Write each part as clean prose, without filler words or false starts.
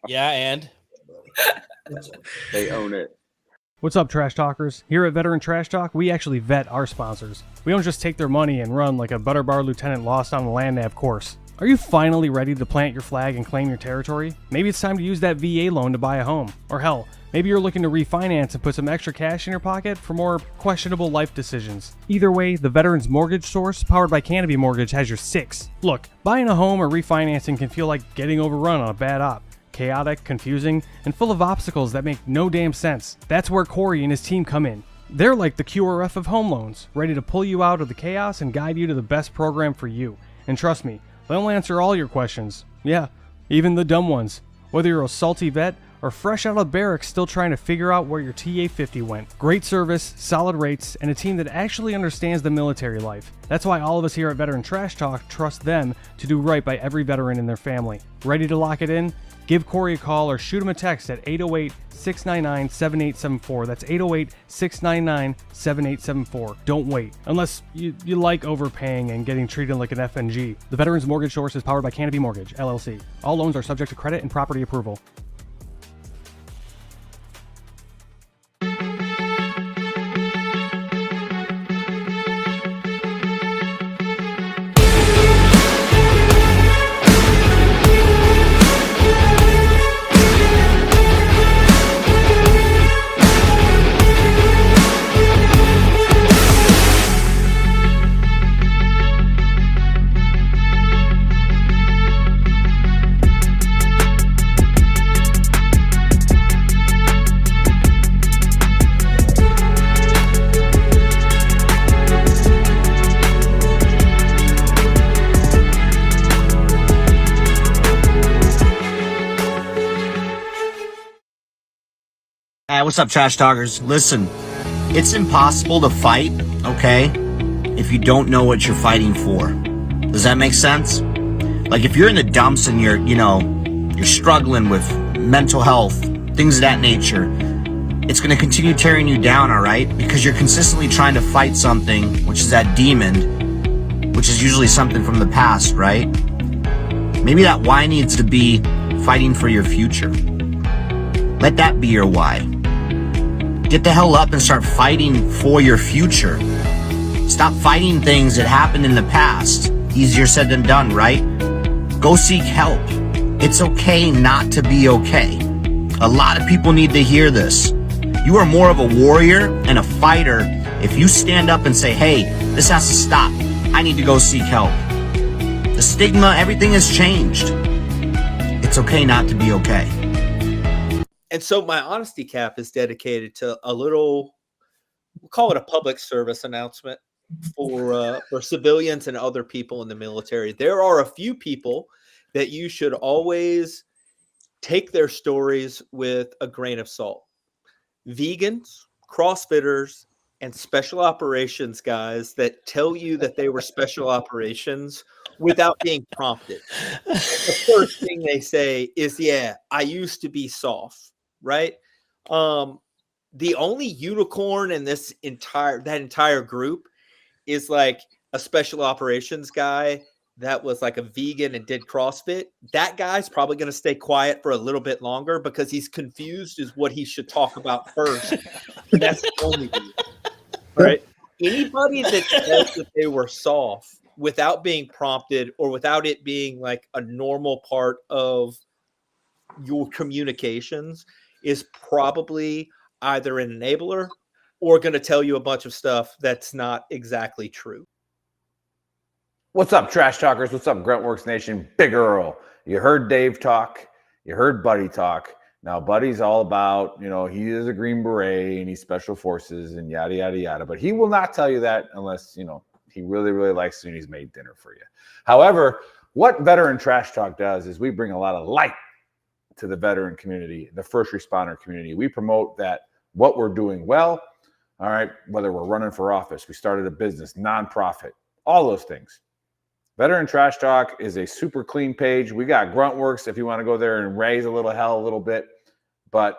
Yeah, and They own it. What's up, Trash Talkers? Here at Veteran Trash Talk, we actually vet our sponsors. We don't just take their money and run like a Butterbar lieutenant lost on the land nav course. Are you finally ready to plant your flag and claim your territory? Maybe it's time to use that VA loan to buy a home. Or hell, maybe you're looking to refinance and put some extra cash in your pocket for more questionable life decisions. Either way, the Veterans Mortgage Source, powered by Canopy Mortgage, has your six. Look, buying a home or refinancing can feel like getting overrun on a bad op. Chaotic, confusing, and full of obstacles that make no damn sense. That's where Corey and his team come in. They're like the QRF of home loans, ready to pull you out of the chaos and guide you to the best program for you. And trust me, they'll answer all your questions. Yeah, even the dumb ones. Whether you're a salty vet or fresh out of barracks still trying to figure out where your TA-50 went. Great service, solid rates, and a team that actually understands the military life. That's why all of us here at Veteran Trash Talk trust them to do right by every veteran and their family. Ready to lock it in? Give Corey a call or shoot him a text at 808-699-7874. That's 808-699-7874. Don't wait. Unless you like overpaying and getting treated like an FNG. The Veterans Mortgage Source is powered by Canopy Mortgage, LLC. All loans are subject to credit and property approval. Hey, what's up, Trash Talkers? Listen, it's impossible to fight, okay, if you don't know what you're fighting for. Does that make sense? Like, if you're in the dumps and you're struggling with mental health, things of that nature, it's going to continue tearing you down, all right? Because you're consistently trying to fight something, which is that demon, which is usually something from the past, right? Maybe that why needs to be fighting for your future. Let that be your why. Get the hell up and start fighting for your future. Stop fighting things that happened in the past. Easier said than done, right? Go seek help. It's okay not to be okay. A lot of people need to hear this. You are more of a warrior and a fighter if you stand up and say, hey, this has to stop. I need to go seek help. The stigma, everything has changed. It's okay not to be okay. And so my honesty cap is dedicated to a little, we'll call it a public service announcement for civilians and other people in the military. There are a few people that you should always take their stories with a grain of salt. Vegans, CrossFitters, and special operations guys that tell you that they were special operations without being prompted. The first thing they say is, yeah, I used to be soft. Right. The only unicorn in that entire group is like a special operations guy that was like a vegan and did CrossFit. That guy's probably going to stay quiet for a little bit longer because he's confused as what he should talk about first. And that's the only reason. Right. Anybody that says that they were soft without being prompted or without it being like a normal part of your communications is probably either an enabler or going to tell you a bunch of stuff that's not exactly true. What's up, Trash Talkers? What's up, Gruntworks Nation? Big Earl. You heard Dave talk. You heard Buddy talk. Now, Buddy's all about, he is a Green Beret and he's Special Forces and yada, yada, yada. But he will not tell you that unless, he really, really likes you and he's made dinner for you. However, what Veteran Trash Talk does is we bring a lot of light to the veteran community, the first responder community. We promote that what we're doing well, all right, whether we're running for office, we started a business, nonprofit, all those things. Veteran Trash Talk is a super clean page. We got Gruntworks if you want to go there and raise a little hell a little bit, but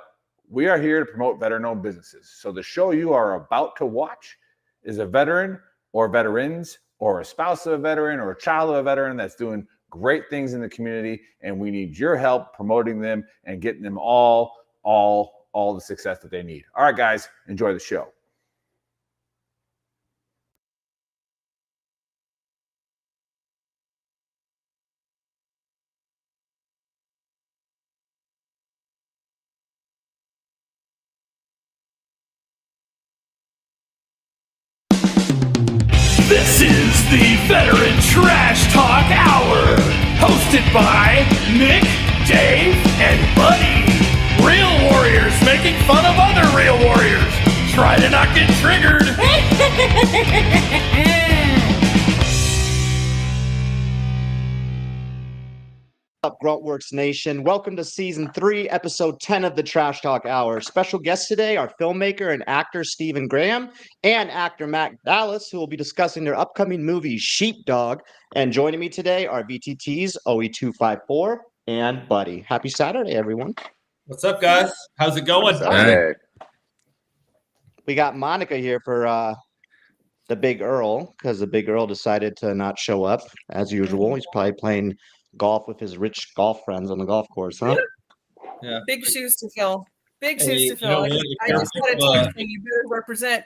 we are here to promote veteran-owned businesses. So the show you are about to watch is a veteran or veterans or a spouse of a veteran or a child of a veteran that's doing great things in the community, and we need your help promoting them and getting them all the success that they need. All right, guys, enjoy the show. This is the Veteran Trash Talk Hour, hosted by Nick, Dave, and Buddy. Real warriors making fun of other real warriors. Try to not get triggered. Up, Gruntworks Nation. Welcome to Season 3, Episode 10 of the Trash Talk Hour. Special guests today are filmmaker and actor Stephen Graham and actor Matt Dallas, who will be discussing their upcoming movie, Sheepdog. And joining me today are VTT's OE254 and Buddy. Happy Saturday, everyone. What's up, guys? How's it going? Hey. We got Monica here for the Big Earl, because the Big Earl decided to not show up, as usual. He's probably playing golf with his rich golf friends on the golf course, huh? Yeah. Big shoes to fill. Big Hey, shoes to you know fill. what? I just got a text saying you better represent.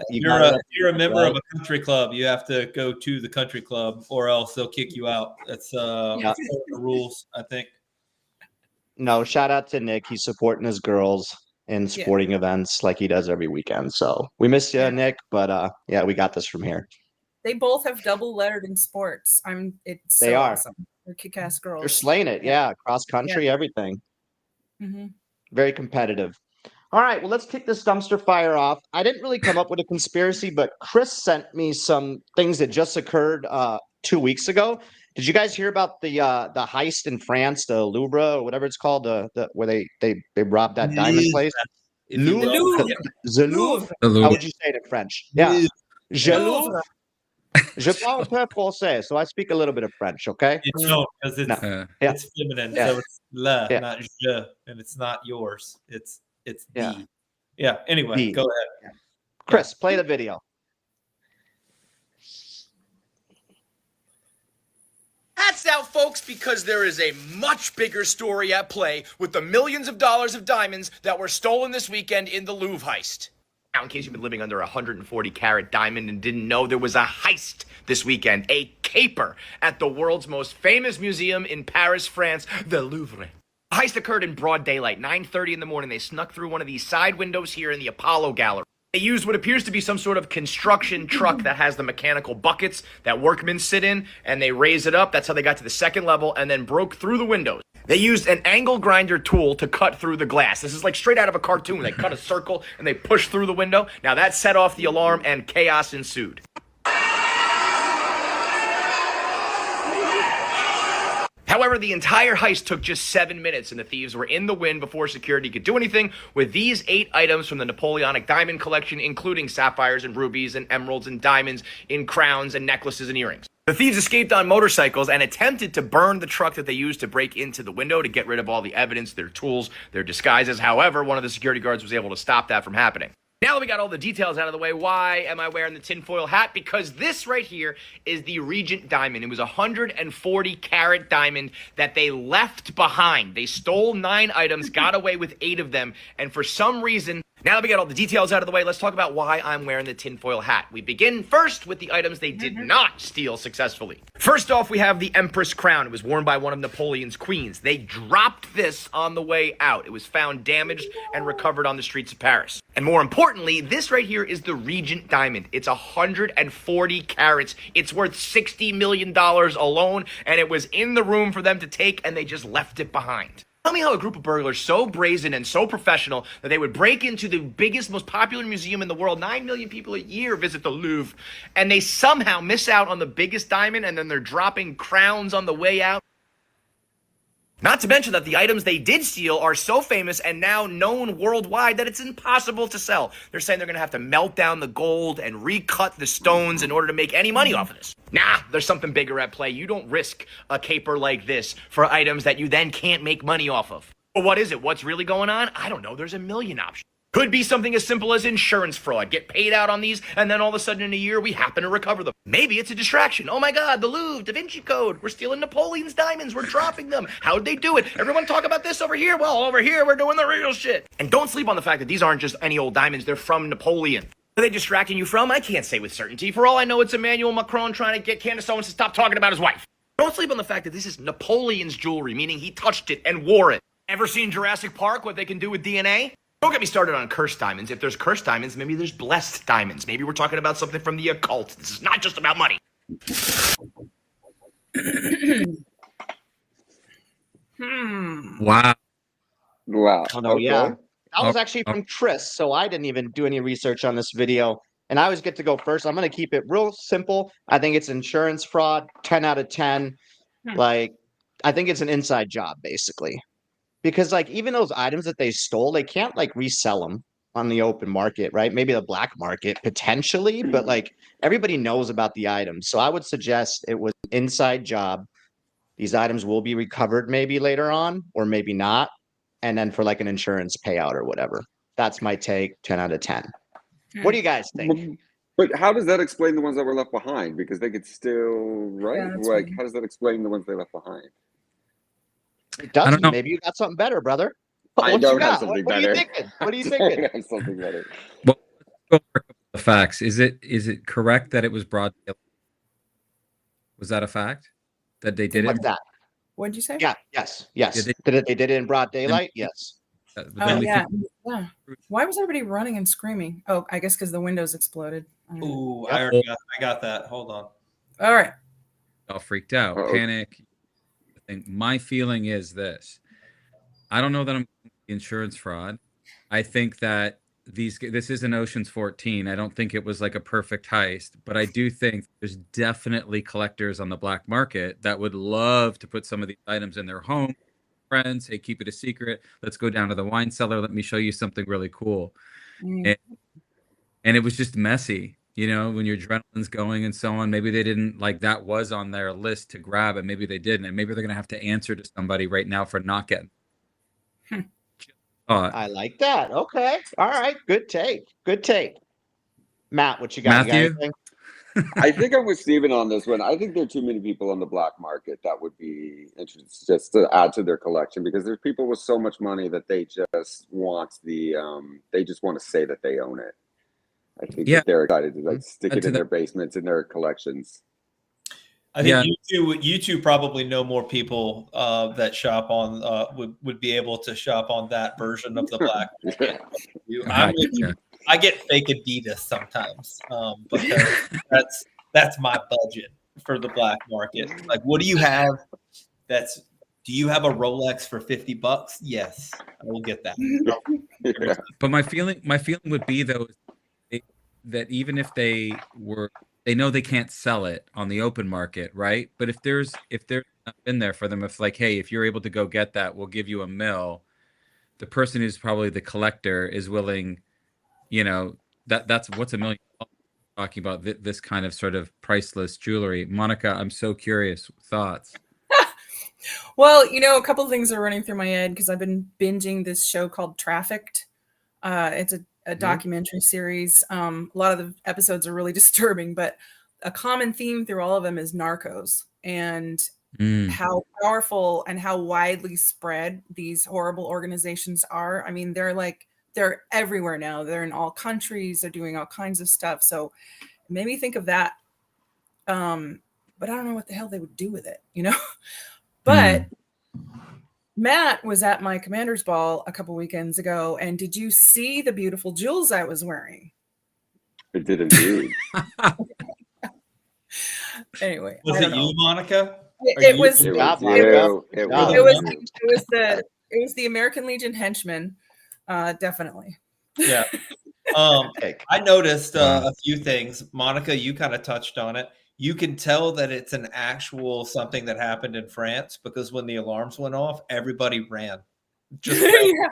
You're a member of a country club. You have to go to the country club, or else they'll kick you out. That's the rules, I think. No, shout out to Nick. He's supporting his girls in sporting events like he does every weekend. So we miss you, Nick, but yeah, we got this from here. They both have double lettered in sports. It's so They are. awesome. They're kick-ass girls. They're slaying it. Yeah, cross country, everything. Mm-hmm. Very competitive. All right, well, let's kick this dumpster fire off. I didn't really come up with a conspiracy, but Chris sent me some things that just occurred 2 weeks ago. Did you guys hear about the heist in France, the Louvre or whatever it's called, where they robbed that diamond place? Louvre. The Louvre. How would you say it in French? Yeah. Je Louvre. Je parle peu français, so I speak a little bit of French, okay? No, because it's it's feminine, so it's le, not je, and it's not yours. It's the. Yeah. Anyway, go ahead. Chris, play the video. That's out, folks, because there is a much bigger story at play with the millions of dollars of diamonds that were stolen this weekend in the Louvre heist. Now, in case you've been living under a 140-carat diamond and didn't know, there was a heist this weekend, a caper at the world's most famous museum in Paris, France, the Louvre. The heist occurred in broad daylight, 9:30 in the morning. They snuck through one of these side windows here in the Apollo Gallery. They used what appears to be some sort of construction truck that has the mechanical buckets that workmen sit in, and they raise it up. That's how they got to the second level and then broke through the windows. They used an angle grinder tool to cut through the glass. This is like straight out of a cartoon. They cut a circle and they push through the window. Now that set off the alarm and chaos ensued. However, the entire heist took just 7 minutes, and the thieves were in the wind before security could do anything with these 8 items from the Napoleonic diamond collection, including sapphires and rubies and emeralds and diamonds in crowns and necklaces and earrings. The thieves escaped on motorcycles and attempted to burn the truck that they used to break into the window to get rid of all the evidence, their tools, their disguises. However, one of the security guards was able to stop that from happening. Now that we got all the details out of the way, why am I wearing the tinfoil hat? Because this right here is the Regent diamond. It was a 140-carat diamond that they left behind. They stole 9 items, got away with 8 of them, and for some reason, now that we got all the details out of the way, let's talk about why I'm wearing the tinfoil hat. We begin first with the items they did not steal successfully. First off, we have the Empress crown. It was worn by one of Napoleon's queens. They dropped this on the way out. It was found damaged and recovered on the streets of Paris. And more importantly, this right here is the Regent diamond. It's 140 carats. It's worth $60 million alone, and it was in the room for them to take, and they just left it behind. Tell me how a group of burglars so brazen and so professional that they would break into the biggest, most popular museum in the world. 9 million people a year visit the Louvre, and they somehow miss out on the biggest diamond, and then they're dropping crowns on the way out. Not to mention that the items they did steal are so famous and now known worldwide that it's impossible to sell. They're saying they're going to have to melt down the gold and recut the stones in order to make any money off of this. Nah, there's something bigger at play. You don't risk a caper like this for items that you then can't make money off of. But what is it? What's really going on? I don't know. There's a million options. Could be something as simple as insurance fraud. Get paid out on these, and then all of a sudden in a year, we happen to recover them. Maybe it's a distraction. Oh my God, the Louvre, Da Vinci Code. We're stealing Napoleon's diamonds. We're dropping them. How'd they do it? Everyone talk about this over here. Well, over here, we're doing the real shit. And don't sleep on the fact that these aren't just any old diamonds. They're from Napoleon. What are they distracting you from? I can't say with certainty. For all I know, it's Emmanuel Macron trying to get Candace Owens to stop talking about his wife. Don't sleep on the fact that this is Napoleon's jewelry, meaning he touched it and wore it. Ever seen Jurassic Park, what they can do with DNA? Don't get me started on cursed diamonds. If there's cursed diamonds, maybe there's blessed diamonds. Maybe we're talking about something from the occult. This is not just about money. Wow. Oh, no, Okay. yeah. That was actually from Chris, so I didn't even do any research on this video. And I always get to go first. I'm going to keep it real simple. I think it's insurance fraud, 10 out of 10. Like, I think it's an inside job, basically. Because, like, even those items that they stole, they can't, like, resell them on the open market, right? Maybe the black market, potentially. But, like, everybody knows about the items. So I would suggest it was an inside job. These items will be recovered maybe later on, or maybe not. And then for, like, an insurance payout or whatever. That's my take, 10 out of 10. What do you guys think? But how does that explain the ones that were left behind? Because they could still, right? Yeah, that's Like, right. how does that explain the ones they left behind? It doesn't. don't know. Maybe you got something better, brother. I What you don't have got? something What are you better. thinking? What are you I thinking? have something better. Well, let's go over a couple of facts. Is it correct that it was broad daylight? Was that a fact that they did What's it? that? What'd you say? Yeah. Yes. Yes. Yeah, They did it in broad daylight. Yes. But Oh then we yeah, can- yeah. Why was everybody running and screaming? Oh, I guess because the windows exploded. I don't know. Ooh, I got that. Hold on. All right. all freaked out, Uh-oh. panic. My feeling is this. I don't know that I'm insurance fraud. I think that this is an Ocean's 14. I don't think it was like a perfect heist, but I do think there's definitely collectors on the black market that would love to put some of these items in their home. Friends, hey, keep it a secret. Let's go down to the wine cellar. Let me show you something really cool. Mm. And it was just messy, you know, when your adrenaline's going and so on. Maybe they didn't like that was on their list to grab, and maybe they didn't, and maybe they're gonna have to answer to somebody right now for not getting. I like that. Okay. All right. Good take. Good take. Matt, what you got? You got Matthew? anything? I think I'm with Steven on this one. I think there are too many people on the black market that would be interested just to add to their collection, because there's people with so much money that they just want they just want to say that they own it. I think Yeah. that they're excited to like stick And it to in the- their basements, in their collections. I think Yeah. you two probably know more people that shop on would be able to shop on that version of the black. I'm with you. I get fake Adidas sometimes, but that's my budget for the black market. Like, what do you have? Do you have a Rolex for $50? Yes, I will get that. Yeah. But my feeling would be though that even if they know they can't sell it on the open market, right? But if there's not in there for them, if like, hey, if you're able to go get that, we'll give you $1 million. The person who's probably the collector is willing, you know, that's what's $1 million talking about this kind of sort of priceless jewelry. Monica, I'm so curious. Thoughts? Well, you know, a couple of things are running through my head because I've been binging this show called Trafficked. It's a documentary series. A lot of the episodes are really disturbing, but a common theme through all of them is narcos and how powerful and how widely spread these horrible organizations are. I mean, they're everywhere now. They're in all countries. They're doing all kinds of stuff. So it made me think of that. But I don't know what the hell they would do with it, you know? But Matt was at my commander's ball a couple weekends ago, and did you see the beautiful jewels I was wearing? It did indeed. Anyway, Was it you, Monica? It was It was Job, you. Monica. It Job. was you. it was the American Legion henchman, definitely. Yeah. I noticed a few things. Monica, you kind of touched on it. You can tell that it's an actual something that happened in France because when the alarms went off, everybody ran. Just Yeah.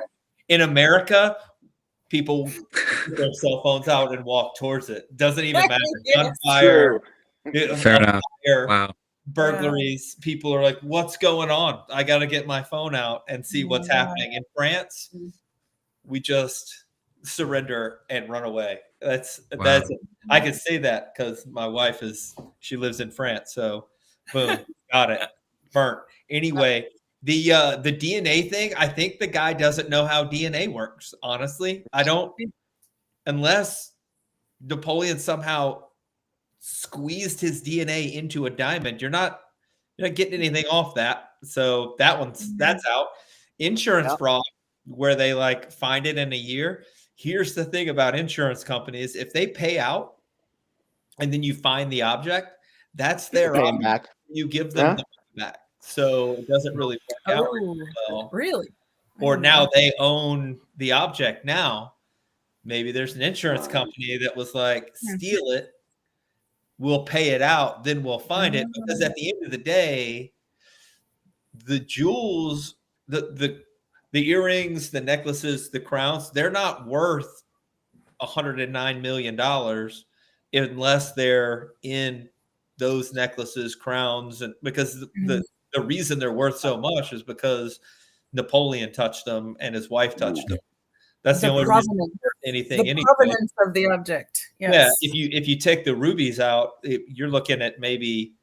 in America, people put their cell phones out and walk towards it. Doesn't even matter. Yes. Gunfire, Fair enough. gunfire, Wow. burglaries. People are like, "What's going on? I got to get my phone out and see what's Yeah. happening." In France, we just surrender and run away. That's Wow. I can say that because my wife she lives in France. So boom, got it. Burnt. Anyway, the DNA thing, I think the guy doesn't know how DNA works. Honestly, I don't, unless Napoleon somehow squeezed his DNA into a diamond. You're not getting anything off that. So that's out. Insurance fraud, where they like find it in a year. Here's the thing about insurance companies: if they pay out and then you find the object, that's their Pay 'em object. back. You give them the money back. So it doesn't really work out well. Really? Or now they own the object. Now maybe there's an insurance company that was like, steal it, we'll pay it out, then we'll find it. Because at the end of the day, the jewels, the earrings, the necklaces, the crowns, they're not worth $109 million unless they're in those necklaces, crowns, and because the reason they're worth so much is because Napoleon touched them and his wife touched them. That's the only reason they're worth anything. The provenance of the object. Yes. Yeah, if you take the rubies out, you're looking at maybe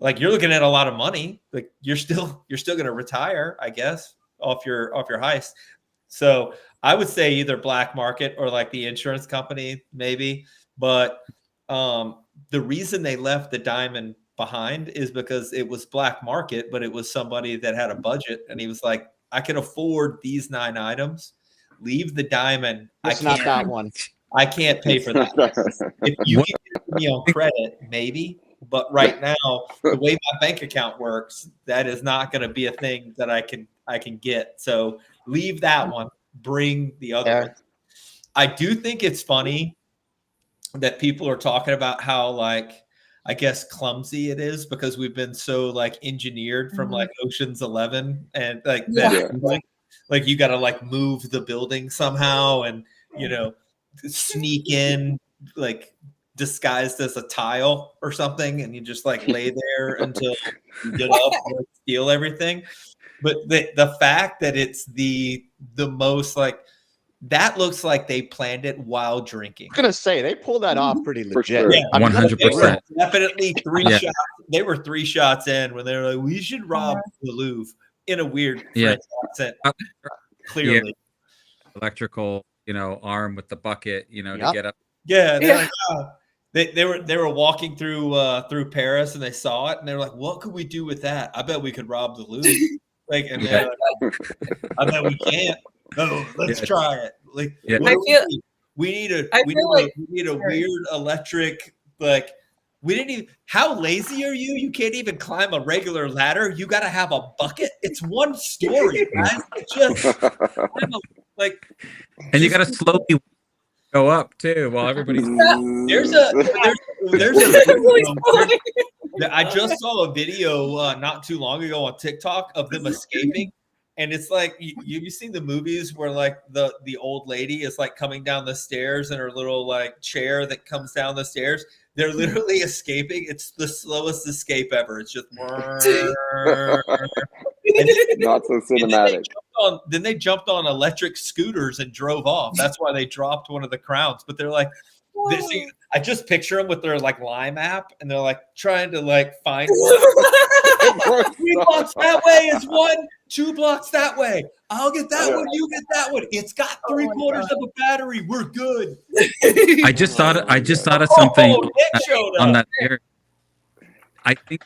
you're looking at a lot of money. Like you're still going to retire, I guess, off your heist. So I would say either black market or like the insurance company, maybe. But the reason they left the diamond behind is because it was black market, but it was somebody that had a budget, and he was like, I can afford these 9 items. Leave the diamond. It's not that one. I can't pay for that. If you can give me on credit, maybe. But right now, the way my bank account works, that is not going to be a thing that I can get. So leave that one. Bring the other one. I do think it's funny that people are talking about how, like, I guess clumsy it is because we've been so like engineered from like Ocean's 11 and like that. Like you got to like move the building somehow and sneak in like disguised as a tile or something, and you just like lay there until you get up and like, steal everything. But the fact that it's the most like that looks like they planned it while drinking. I'm gonna say they pulled that off pretty legit. Sure. Yeah, 100%. Definitely 3 shots. They were 3 shots in when they were like, "We should rob the Louvre" in a weird French accent. Clearly, electrical, arm with the bucket, to get up. Yeah, like, they were walking through Paris and they saw it and they were like, "What could we do with that? I bet we could rob the Louvre." Like, and they're like, "I bet we can't." No, let's try it. Like, we need a weird electric, like, we didn't even, how lazy are you? You can't even climb a regular ladder. You got to have a bucket. It's 1 story, guys. Just like, and you got to slowly go up too while everybody's. There's a I just saw a video not too long ago on TikTok of them escaping. And it's like, you've seen the movies where like the old lady is like coming down the stairs in her little like chair that comes down the stairs. They're literally escaping. It's the slowest escape ever. It's just not so cinematic. Then they jumped on electric scooters and drove off. That's why they dropped one of the crowns. But they're like, I just picture them with their like Lime app, and they're like trying to like find one. 3 blocks that way is 1. 2 blocks that way. I'll get that one. You get that one. It's got 3/4 of a battery. We're good. I just thought of something on that area.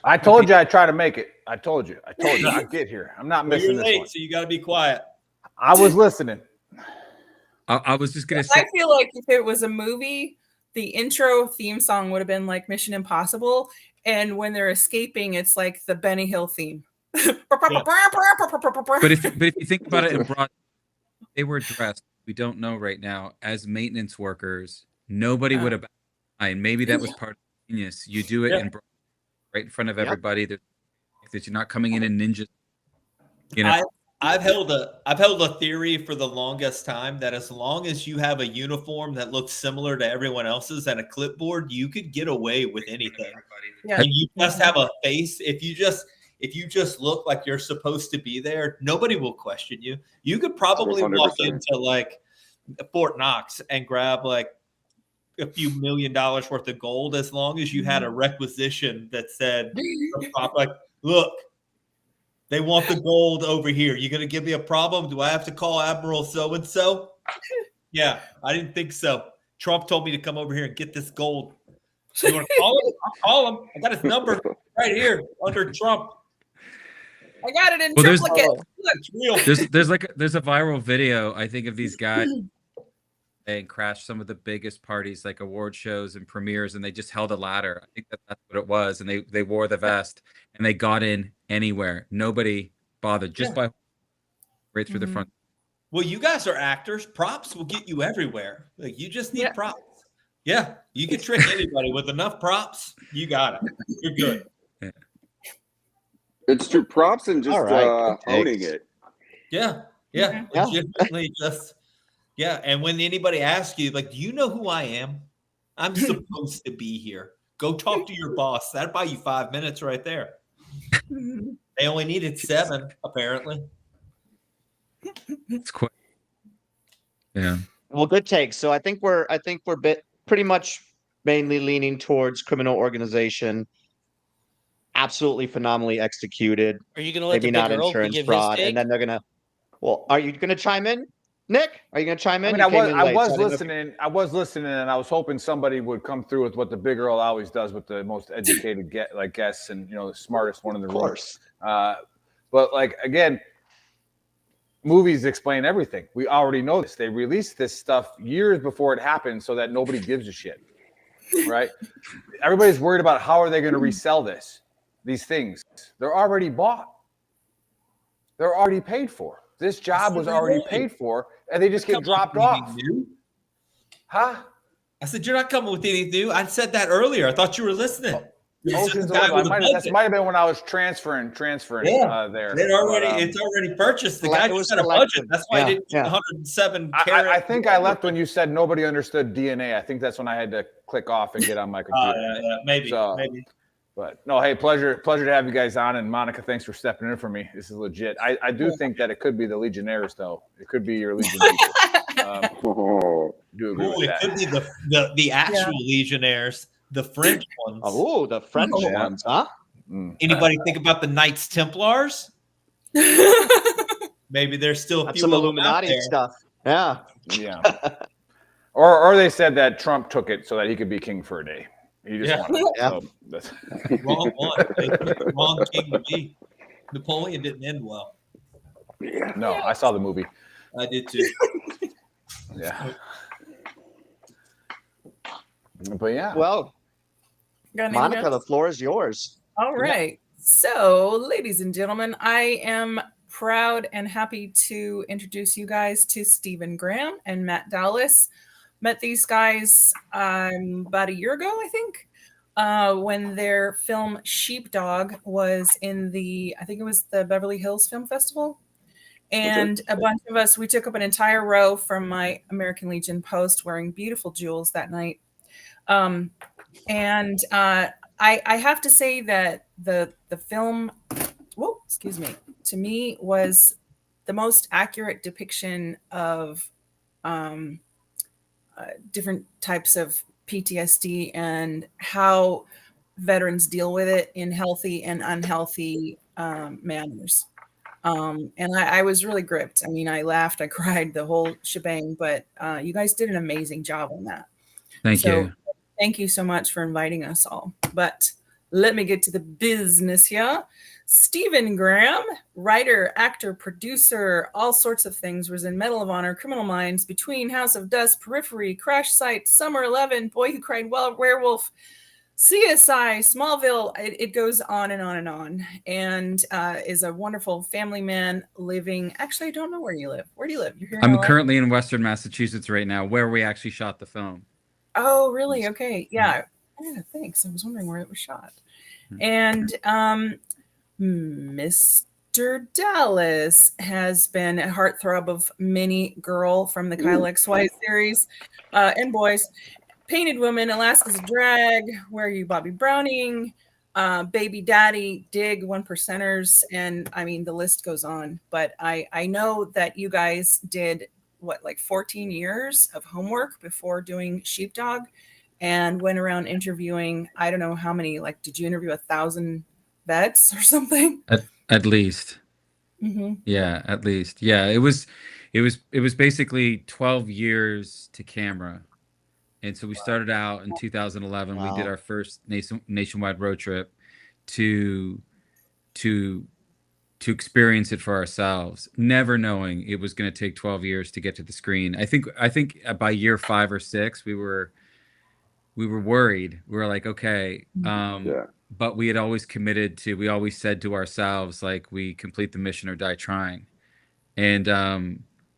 I told you I'd try to make it. I told you I'd get here. I'm not missing this one. So you got to be quiet. I was listening. I was just gonna say. I feel like if it was a movie, the intro theme song would have been like Mission Impossible, and when they're escaping, it's like the Benny Hill theme. But if you think about it in broad, they were dressed. We don't know right now as maintenance workers. Nobody would have. And maybe that was part of the genius. You do it in right in front of everybody. That you're not coming in ninja. I've held a theory for the longest time that as long as you have a uniform that looks similar to everyone else's and a clipboard, you could get away with anything. Yeah. And you just have a face. If you just look like you're supposed to be there, nobody will question you. You could probably 100%. Walk into like Fort Knox and grab like a few $1 million worth of gold, as long as you had a requisition that said, like, look, they want the gold over here. You going to give me a problem? Do I have to call Admiral so-and-so? Yeah, I didn't think so. Trump told me to come over here and get this gold. You want to call him? I'll call him. I got his number right here under Trump. I got it in Well, triplicate. It's real. There's a viral video, I think, of these guys and crashed some of the biggest parties, like award shows and premieres, and they just held a ladder. I think that's what it was, and they wore the vest and they got in anywhere. Nobody bothered, just by right through the front. Well, you guys are actors. Props will get you everywhere. Like, you just need props. Yeah, you can trick anybody with enough props. You got it. You're good. Yeah. It's true. Props and just owning it. Yeah. Legitimately just. Yeah, and when anybody asks you, like, do you know who I am? I'm supposed to be here. Go talk to your boss. That'll buy you 5 minutes right there. They only needed 7, apparently. It's quick. Yeah. Well, good take. So I think we're pretty much mainly leaning towards criminal organization. Absolutely phenomenally executed. Are you going to let Maybe the not big Earl insurance give fraud, his and take? then they're gonna. Well, are you gonna chime in, Nick? Are you gonna chime in? I mean, You I came in late, was so I didn't know if listening. I was listening, and I was hoping somebody would come through with what the Big Earl always does with the most educated guests and the smartest one in the room. Of course. But like again, movies explain everything. We already know this. They released this stuff years before it happened, so that nobody gives a shit. Right? Everybody's worried about how are they going to resell these things. They're already bought. They're already paid for. This job was already paid for, and they just get dropped off. Huh? I said, you're not coming with anything new. I said that earlier. I thought you were listening. Ocean's 11. That might have been when I was transferring there. It's already purchased. The guy just had a budget. That's why I didn't get 107 carats. I think I left when you said nobody understood DNA. I think that's when I had to click off and get on my computer. Maybe. But no, hey, pleasure to have you guys on. And Monica, thanks for stepping in for me. This is legit. I do think that it could be the Legionnaires, though. It could be your Legion people. Do agree with that. It could be the actual Legionnaires, the French ones. Oh, the French ones, huh? Anybody think about the Knights Templars? Maybe there's still a few some Illuminati stuff. Yeah. Or they said that Trump took it so that he could be king for a day. He just wanted it. Yeah. So that's Wrong one. Wrong king to be. Napoleon didn't end well. No, I saw the movie. I did too. Yeah. But yeah. Well, Got Monica, anything the else? floor is yours. All right. So, ladies and gentlemen, I am proud and happy to introduce you guys to Stephen Graham and Matt Dallas. Met these guys about a year ago, I think, when their film Sheepdog was in I think it was the Beverly Hills Film Festival. And a bunch of us, we took up an entire row from my American Legion post wearing beautiful jewels that night. And I have to say that the film, to me was the most accurate depiction of different types of PTSD and how veterans deal with it in healthy and unhealthy manners. And I was really gripped. I mean, I laughed, I cried, the whole shebang, but you guys did an amazing job on that. Thank you. Thank you so much for inviting us all. But let me get to the business here. Stephen Graham, writer, actor, producer, all sorts of things, was in Medal of Honor, Criminal Minds, Between, House of Dust, Periphery, Crash Site, Summer 11, Boy Who Cried Werewolf, CSI, Smallville. It goes on and on and on, and is a wonderful family man living. Actually, I don't know where you live. Where do you live? You're here in I'm LA? currently in Western Massachusetts right now, where we actually shot the film. Oh, really? Okay. Yeah. Thanks. I was wondering where it was shot. And Mr. Dallas has been a heartthrob of many girl from the Kyle XY series and boys. Painted Woman, Alaska's a Drag, Where Are You, Bobby Browning, Baby Daddy, Dig, One Percenters, and I mean, the list goes on. But I know that you guys did like 14 years of homework before doing Sheepdog, and went around interviewing, I don't know how many, like, did you interview 1,000 vets or something? At least. Mm-hmm. Yeah, at least. Yeah, it was basically 12 years to camera. And so we started out in 2011. We did Wow. our first nationwide road trip to to to experience it for ourselves, never knowing it was going to take 12 years to get to the screen. I think by year 5 or 6 we were worried. We were like, okay, Yeah. but we had always committed to, we always said to ourselves, like, we complete the mission or die trying. And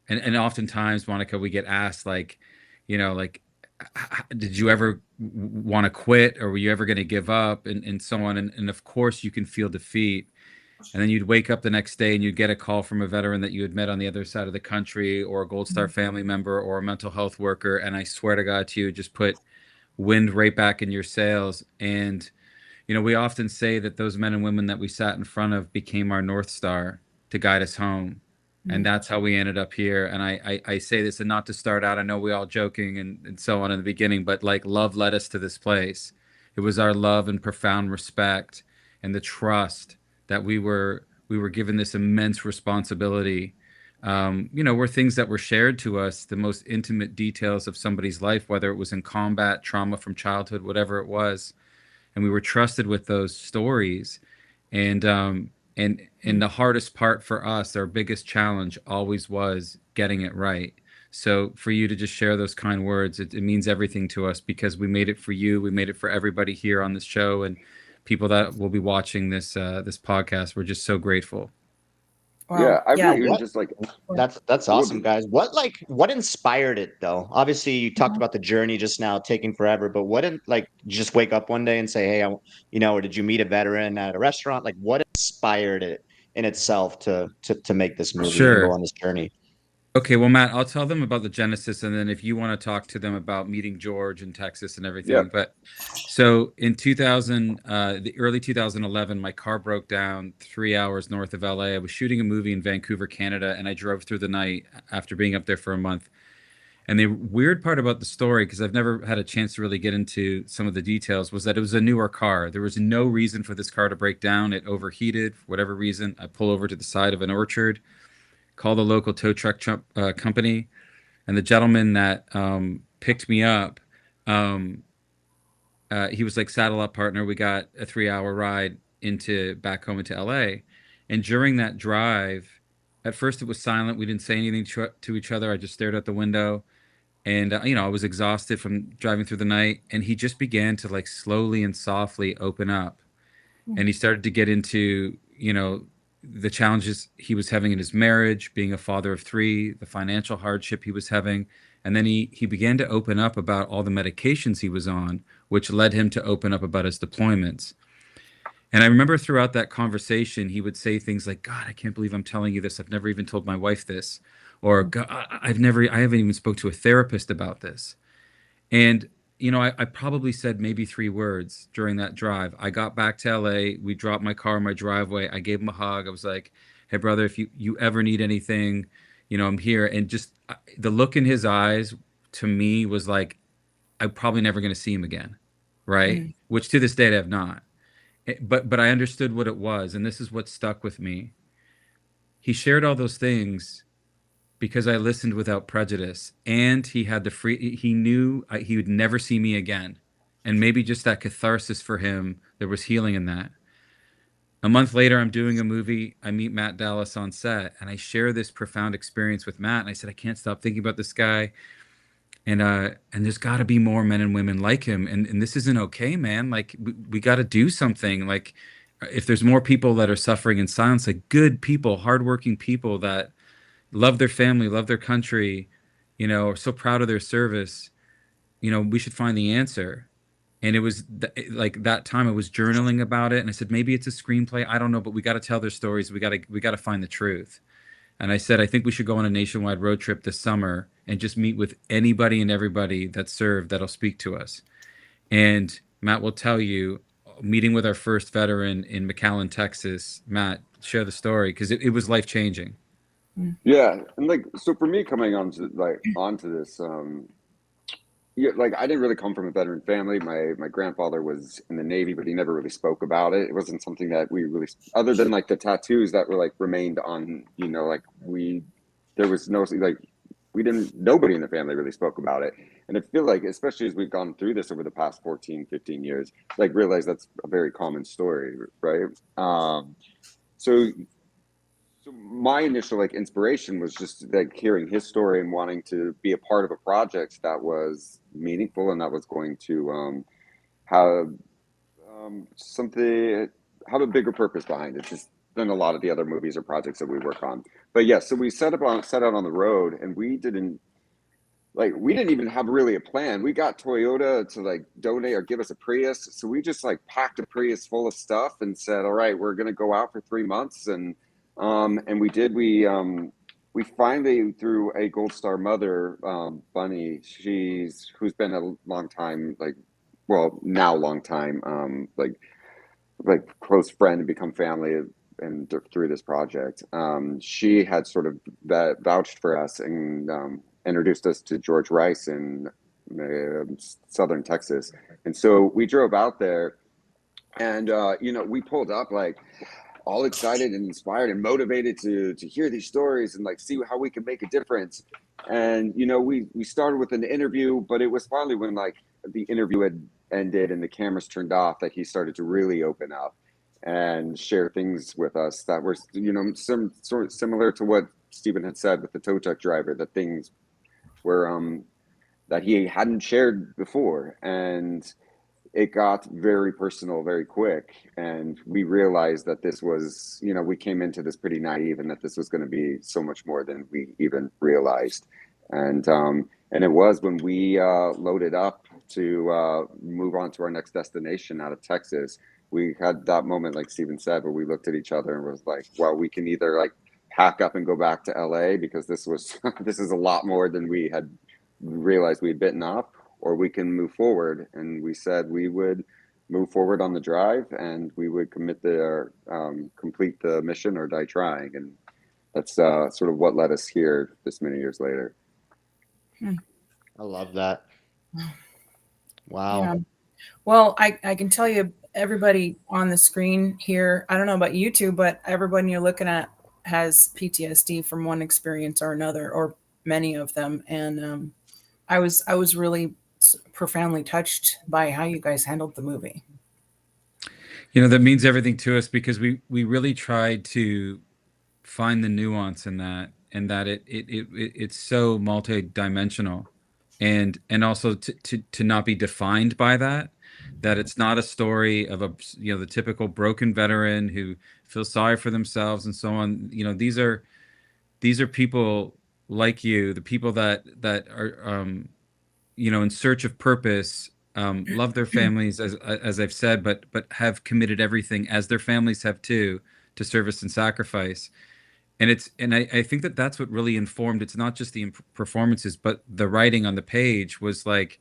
and oftentimes, Monica, we get asked, like, like, did you ever want to quit, or were you ever going to give up, and so on. And of course you can feel defeat. And then you'd wake up the next day and you'd get a call from a veteran that you had met on the other side of the country, or a Gold Star family member, or a mental health worker. And I swear to God, to you, just put wind right back in your sails. And we often say that those men and women that we sat in front of became our North Star to guide us home. And that's how we ended up here. And I say this, and not to start out, I know we all joking and so on in the beginning, but like, love led us to this place. It was our love and profound respect and the trust that we were given this immense responsibility. Were things that were shared to us, the most intimate details of somebody's life, whether it was in combat, trauma from childhood, whatever it was. And we were trusted with those stories. And the hardest part for us, our biggest challenge, always was getting it right. So for you to just share those kind words, it means everything to us, because we made it for you, we made it for everybody here on this show, and people that will be watching this podcast. We're just so grateful. Wow. Yeah, I Yeah. really even just like That's awesome, guys. What inspired it though? Obviously, you talked about the journey just now taking forever, but what in like you just wake up one day and say, "Hey, or did you meet a veteran at a restaurant? Like, what inspired it in itself to make this movie and go Sure. on this journey?" Okay, well, Matt, I'll tell them about the genesis, and then if you want to talk to them about meeting George in Texas and yeah. everything. But so in the early 2011, my car broke down 3 hours north of LA. I was shooting a movie in Vancouver, Canada, and I drove through the night after being up there for a month. And the weird part about the story, because I've never had a chance to really get into some of the details, was that it was a newer car. There was no reason for this car to break down. It overheated for whatever reason. I pull over to the side of an orchard, call the local tow truck company, and the gentleman that picked me up, he was like, saddle up, partner. We got a 3-hour ride back home into LA. And during that drive, at first it was silent. We didn't say anything to each other. I just stared out the window. And I was exhausted from driving through the night. And he just began to, like, slowly and softly open up. And he started to get into, the challenges he was having in his marriage, being a father of 3, the financial hardship he was having. And then he began to open up about all the medications he was on, which led him to open up about his deployments. And I remember throughout that conversation, he would say things like, "God, I can't believe I'm telling you this. I've never even told my wife this." Or, "God, I haven't even spoke to a therapist about this." And, I probably said maybe 3 words during that drive. I got back to LA. We dropped my car in my driveway. I gave him a hug. I was like, "Hey, brother, if you ever need anything, I'm here." And just the look in his eyes to me was like, I'm probably never going to see him again. Right. Which to this day I have not. But I understood what it was. And this is what stuck with me. He shared all those things because I listened without prejudice, and he had he knew he would never see me again. And maybe just that catharsis for him, there was healing in that. A month later, I'm doing a movie. I meet Matt Dallas on set, and I share this profound experience with Matt. And I said, I can't stop thinking about this guy. And there's got to be more men and women like him. And this isn't okay, man. Like, we got to do something. Like, if there's more people that are suffering in silence, like good people, hardworking people that love their family, love their country, are so proud of their service, we should find the answer. And it was like that time I was journaling about it, and I said, maybe it's a screenplay. I don't know, but we got to tell their stories. We got to find the truth. And I said, I think we should go on a nationwide road trip this summer and just meet with anybody and everybody that served that'll speak to us. And Matt will tell you, meeting with our first veteran in McAllen, Texas, Matt, share the story, because it was life changing. Yeah, and like so for me coming onto this, yeah, like I didn't really come from a veteran family. My grandfather was in the Navy, but he never really spoke about it. It wasn't something that we really, other than like the tattoos that were like remained on, like there was no like we didn't nobody in the family really spoke about it. And I feel like especially as we've gone through this over the past 14, 15 years, like realize that's a very common story, right? So so my initial like inspiration was just like hearing his story and wanting to be a part of a project that was meaningful and that was going to have something have a bigger purpose behind it just than a lot of the other movies or projects that we work on. But yeah, so we set out on the road, and we didn't even have really a plan. We got Toyota to like donate or give us a Prius. So we just like packed a Prius full of stuff and said, all right, we're going to go out for 3 months. And we did, we finally, through a Gold Star mother, Bunny, who's been a long time, like, well, now long time, like close friend and become family and through this project. She had sort of that vouched for us and introduced us to George Rice in southern Texas. And so we drove out there, and we pulled up like all excited and inspired and motivated to hear these stories and like see how we could make a difference. And we started with an interview, but it was finally when like the interview had ended and the cameras turned off that he started to really open up and share things with us that were some sort of similar to what Stephen had said with the tow truck driver, that things were that he hadn't shared before. And it got very personal very quick, and we realized that this was, we came into this pretty naive, and that this was going to be so much more than we even realized. And it was when we loaded up to move on to our next destination out of Texas. We had that moment, like Steven said, where we looked at each other and was like, well, we can either like pack up and go back to LA because this was this is a lot more than we had realized we'd bitten off, or we can move forward. And we said we would move forward on the drive, and we would complete the mission or die trying. And that's sort of what led us here this many years later. I love that. Wow. Yeah. Well, I can tell you, everybody on the screen here, I don't know about you two, but everybody you're looking at has PTSD from one experience or another, or many of them. And I was really profoundly touched by how you guys handled the movie. That means everything to us, because we really tried to find the nuance in that, and that it's so multi-dimensional, and also to not be defined by that it's not a story of the typical broken veteran who feels sorry for themselves and so on. These are people like you, the people that are in search of purpose, love their families, as I've said, but have committed everything, as their families have too, to service and sacrifice. And I think that's what really informed. It's not just the performances, but the writing on the page was like,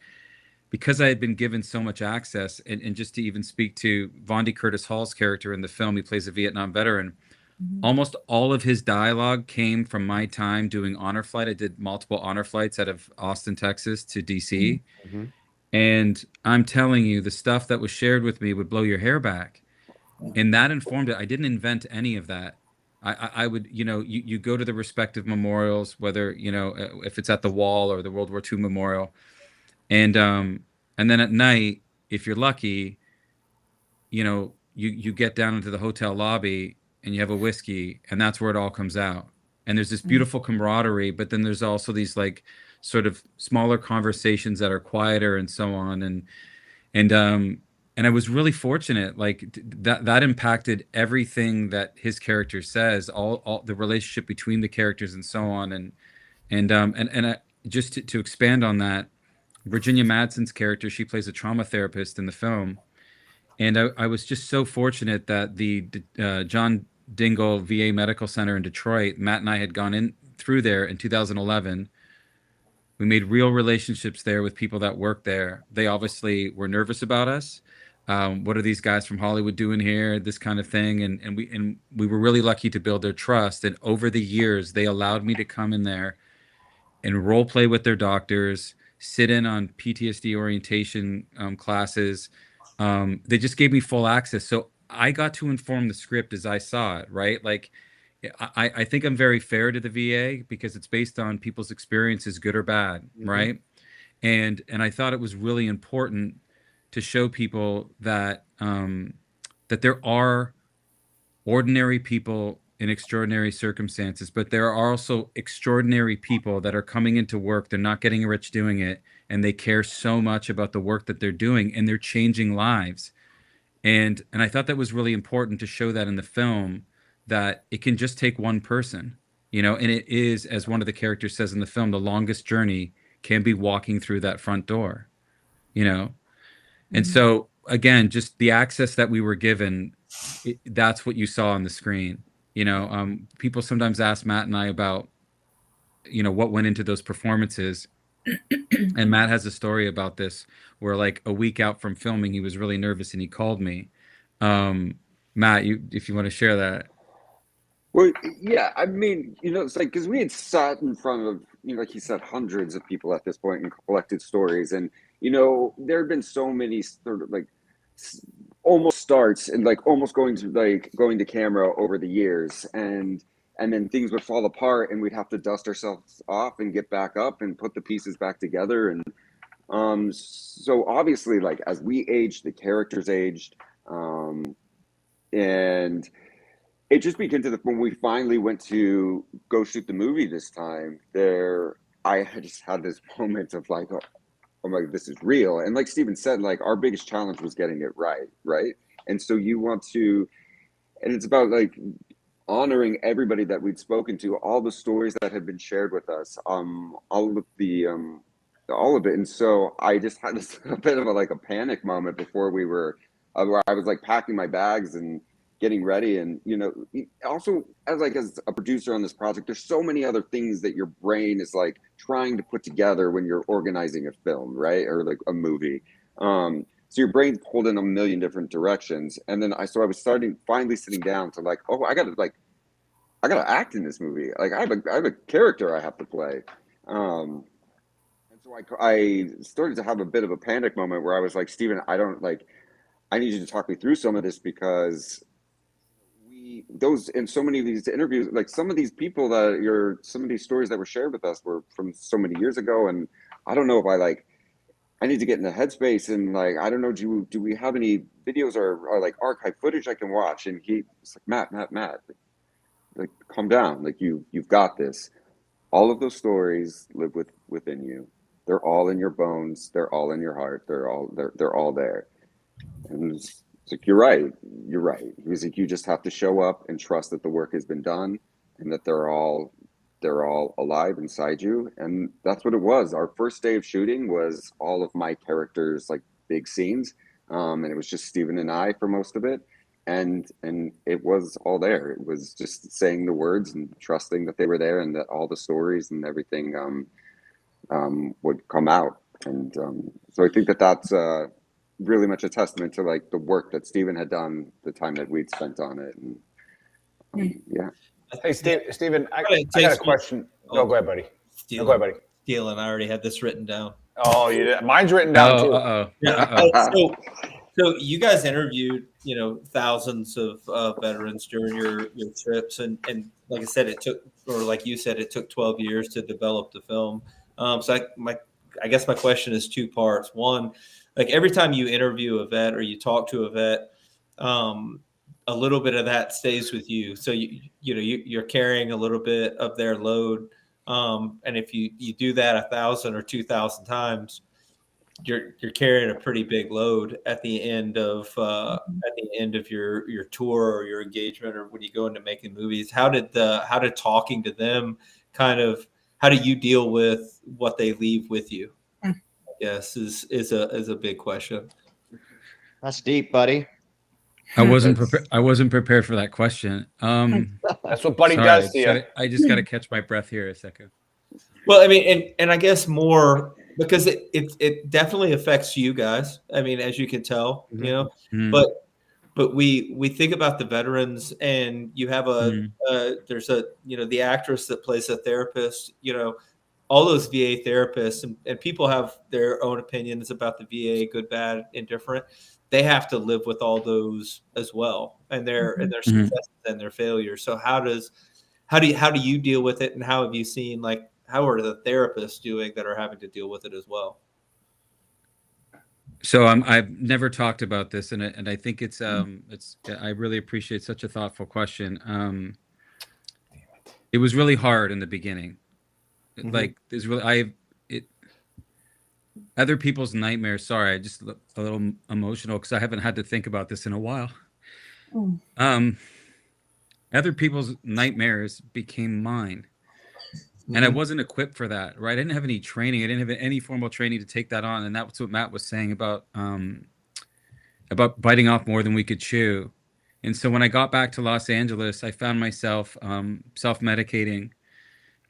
because I had been given so much access, and just to even speak to Vondi Curtis Hall's character in the film, he plays a Vietnam veteran. Almost all of his dialogue came from my time doing honor flight. I did multiple honor flights out of Austin, Texas to DC. Mm-hmm. And I'm telling you, the stuff that was shared with me would blow your hair back. And that informed it. I didn't invent any of that. I would, you go to the respective memorials, whether, if it's at the Wall or the World War II Memorial. And then at night, if you're lucky, you get down into the hotel lobby and you have a whiskey, and that's where it all comes out. And there's this beautiful camaraderie, but then there's also these like sort of smaller conversations that are quieter and so on. And I was really fortunate, like that impacted everything that his character says, all the relationship between the characters and so on. And just to expand on that, Virginia Madsen's character, she plays a trauma therapist in the film. And I was just so fortunate that the John Dingle VA Medical Center in Detroit, Matt and I had gone in through there in 2011. We made real relationships there with people that worked there. They obviously were nervous about us, What are these guys from Hollywood doing here? This kind of thing. And we were really lucky to build their trust. And over the years, they allowed me to come in there and role play with their doctors, sit in on PTSD orientation classes. They just gave me full access. So I got to inform the script as I saw it, right? Like, I think I'm very fair to the VA because it's based on people's experiences, good or bad, right? And I thought it was really important to show people that that there are ordinary people in extraordinary circumstances, but there are also extraordinary people that are coming into work. They're not getting rich doing it, and they care so much about the work that they're doing, and they're changing lives. And I thought that was really important to show that in the film, that it can just take one person, you know, and it is, as one of the characters says in the film, the longest journey can be walking through that front door, you know. And so again, just the access that we were given, that's what you saw on the screen. You know, people sometimes ask Matt and I about, you know, what went into those performances. And Matt has a story about this where, like, a week out from filming, he was really nervous and he called me. Matt, if you want to share that. Well, yeah, I mean, it's like, because we had sat in front of, like he said, hundreds of people at this point and collected stories. And, there had been so many sort of like almost starts and like almost going to camera over the years. And then things would fall apart and we'd have to dust ourselves off and get back up and put the pieces back together. And so obviously, like, as we aged, the characters aged. And it just began to when we finally went to go shoot the movie this time, I just had this moment of like, oh my, this is real. And like Steven said, like, our biggest challenge was getting it right. And so you want to, and it's about like honoring everybody that we'd spoken to, all the stories that had been shared with us, all of it. And so I just had this a bit of a panic moment before we were, where I was like packing my bags and getting ready. And, also as a producer on this project, there's so many other things that your brain is like trying to put together when you're organizing a film, right? Or like a movie. So your brain's pulled in a million different directions. And then I was finally sitting down to like, oh, I gotta act in this movie. Like I have a character I have to play. And so I started to have a bit of a panic moment where I was like, Steven, I need you to talk me through some of this, because in so many of these interviews, like some of these people some of these stories that were shared with us were from so many years ago. And I don't know if I need to get in the headspace, and like, I don't know, do we have any videos or like archive footage I can watch? And he's like, Matt, like, calm down. Like you've got this. All of those stories live within you. They're all in your bones. They're all in your heart. They're all there. And it's like, you're right. He was like, you just have to show up and trust that the work has been done and that they're all alive inside you. And that's what it was. Our first day of shooting was all of my characters, like big scenes. And it was just Steven and I for most of it. And it was all there. It was just saying the words and trusting that they were there and that all the stories and everything would come out. And so I think that's really much a testament to like the work that Steven had done, the time that we'd spent on it. And yeah. Hey, Steven, I got a question. Go ahead, buddy. Go ahead, buddy. Steven, I already had this written down. Oh, you did? Mine's written down too. Yeah. So you guys interviewed, thousands of veterans during your trips, and like I said, it took 12 years to develop the film. So I guess my question is two parts. One, like every time you interview a vet or you talk to a vet, a little bit of that stays with you. So you're carrying a little bit of their load, and if you do that 1,000 or 2,000 times, you're carrying a pretty big load at the end of your tour or your engagement, or when you go into making movies. How did talking to them how do you deal with what they leave with you? I guess is a big question. That's deep, buddy. I wasn't prepared for that question. That's what Buddy does to you. I just got to catch my breath here a second. Well, I mean, and I guess more because it definitely affects you guys. I mean, as you can tell, you know, Mhm. but we think about the veterans, and you have Mhm. there's a, you know, the actress that plays a therapist, you know, all those VA therapists, and people have their own opinions about the VA, good, bad, indifferent. They have to live with all those as well, and their Mhm. successes and their failures. So how do you deal with it, and how have you seen, like, how are the therapists doing that are having to deal with it as well? So I've never talked about this, and I think it's I really appreciate such a thoughtful question. It was really hard in the beginning. Mhm. Like there's really I it other people's nightmares. Sorry, I just a little emotional because I haven't had to think about this in a while. Mm. Um, Other people's nightmares became mine, and I Mhm. wasn't equipped for that. Right? I didn't have any training. I didn't have any formal training to take that on, and that's what Matt was saying about biting off more than we could chew. And so when I got back to Los Angeles, I found myself self-medicating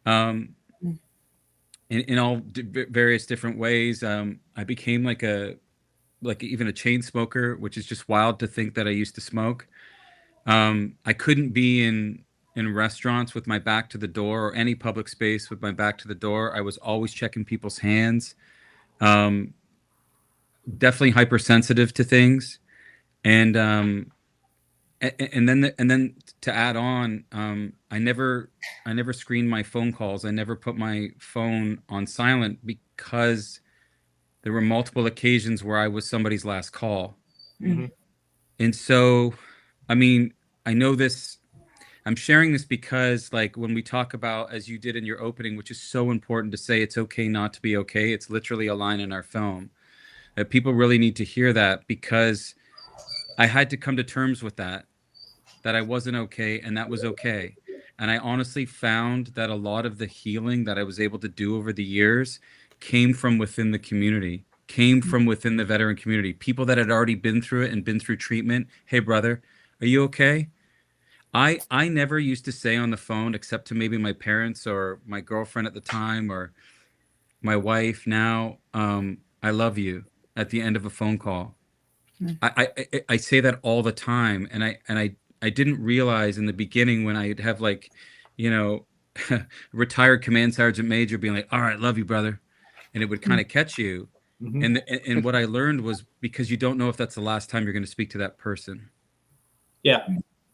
um, Mm. in all various different ways. I became like even a chain smoker, which is just wild to think that I used to smoke. I couldn't be in restaurants with my back to the door or any public space with my back to the door. I was always checking people's hands. Um, Definitely hypersensitive to things, and and then to add on, I never screened my phone calls. I never put my phone on silent because there were multiple occasions where I was somebody's last call. Mm. Mhm. And so, I mean, I know this. I'm sharing this because, like, when we talk about, as you did in your opening, which is so important to say, it's okay not to be okay. It's literally a line in our film. People really need to hear that because I had to come to terms with that I wasn't okay and that was okay. And I honestly found that a lot of the healing that I was able to do over the years came from within the community, came from within the veteran community, people that had already been through it and been through treatment. Hey, brother, are you okay? I never used to say on the phone, except to maybe my parents or my girlfriend at the time or my wife now, I love you at the end of a phone call. Mm. I say that all the time, and I didn't realize in the beginning when I'd have like, you know, retired command sergeant major being like, "All right, love you, brother," and it would kind Mm. of catch you. Mhm. And what I learned was because you don't know if that's the last time you're going to speak to that person. Yeah.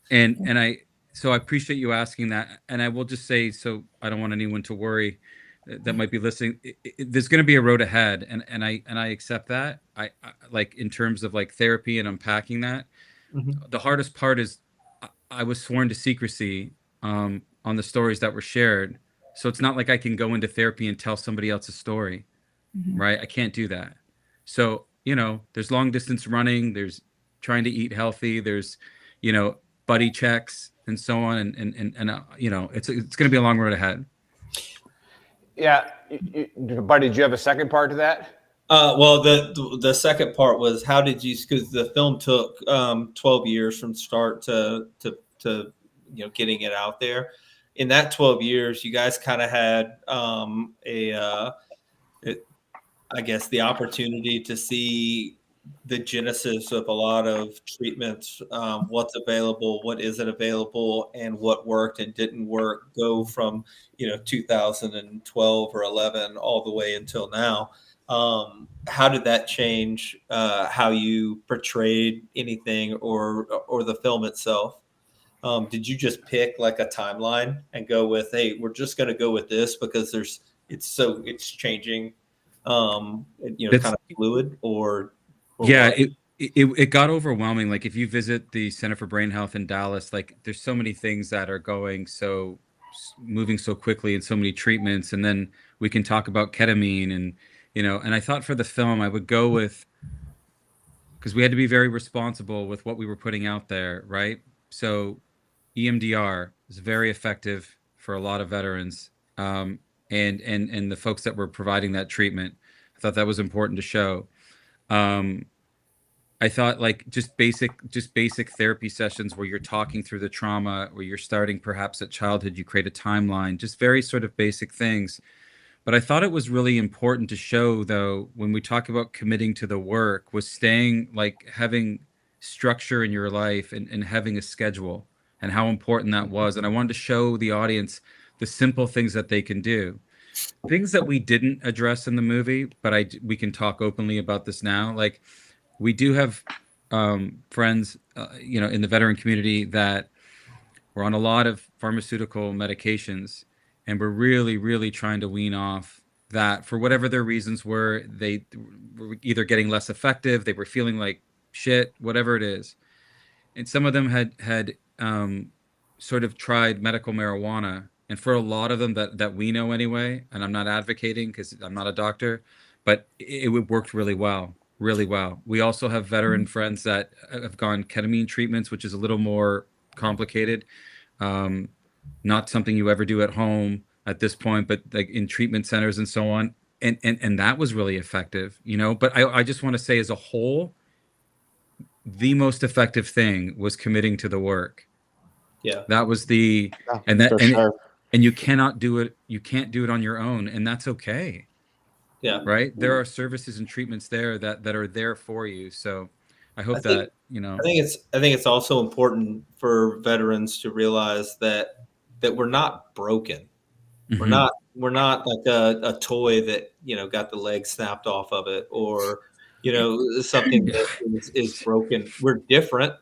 And I so I appreciate you asking that, and I will just say so I don't want anyone to worry that might be listening. There's going to be a road ahead, and I accept that. Like in terms of like therapy and unpacking that. Mhm. The hardest part is I was sworn to secrecy on the stories that were shared, so it's not like I can go into therapy and tell somebody else's story, Mhm. right? I can't do that. So there's long distance running, there's trying to eat healthy, there's you know buddy checks and so on, and it's going to be a long road ahead. Yeah, buddy, did you have a second part to that? Well, the second part was, how did you? Because the film took 12 years from start to getting it out there. In that 12 years, you guys kind of had I guess, the opportunity to see the genesis of a lot of treatments, what's available, what isn't available, and what worked and didn't work, go from 2012 or 11 all the way until now. How did that change how you portrayed anything or the film itself? Did you just pick like a timeline and go with, hey, we're just going to go with this because it's changing, kind That's of fluid, or Yeah, what? it got overwhelming. Like if you visit the Center for Brain Health in Dallas, like there's so many things that are going moving so quickly and so many treatments, and then we can talk about ketamine and I thought for the film I would go with because we had to be very responsible with what we were putting out there, right? So EMDR is very effective for a lot of veterans, and the folks that were providing that treatment. I thought that was important to show. Um, I thought like just basic therapy sessions where you're talking through the trauma, where you're starting perhaps at childhood, you create a timeline, just very sort of basic things. But I thought it was really important to show, though, when we talk about committing to the work, was staying, like, having structure in your life and having a schedule, and how important that was. And I wanted to show the audience the simple things that they can do. Things that we didn't address in the movie, but we can talk openly about this now. Like, we do have friends, in the veteran community that were on a lot of pharmaceutical medications, and we're really, really trying to wean off that for whatever their reasons were. They were either getting less effective, they were feeling like shit, whatever it is. And some of them had sort of tried medical marijuana, and for a lot of them that we know anyway, and I'm not advocating because I'm not a doctor, but it worked really well, really well. We also have veteran friends that have gone ketamine treatments, which is a little more complicated. Not something you ever do at home at this point, but like in treatment centers and so on. And that was really effective, but I just want to say, as a whole, the most effective thing was committing to the work. Yeah. That was the, Yeah, and that, for and, sure. and you cannot do it. You can't do it on your own, and that's okay. Yeah. Right. There are services and treatments there that are there for you. So I hope I think it's also important for veterans to realize that we're not broken. Mhm. We're not like a toy that, got the leg snapped off of it, or, something that is broken. We're different.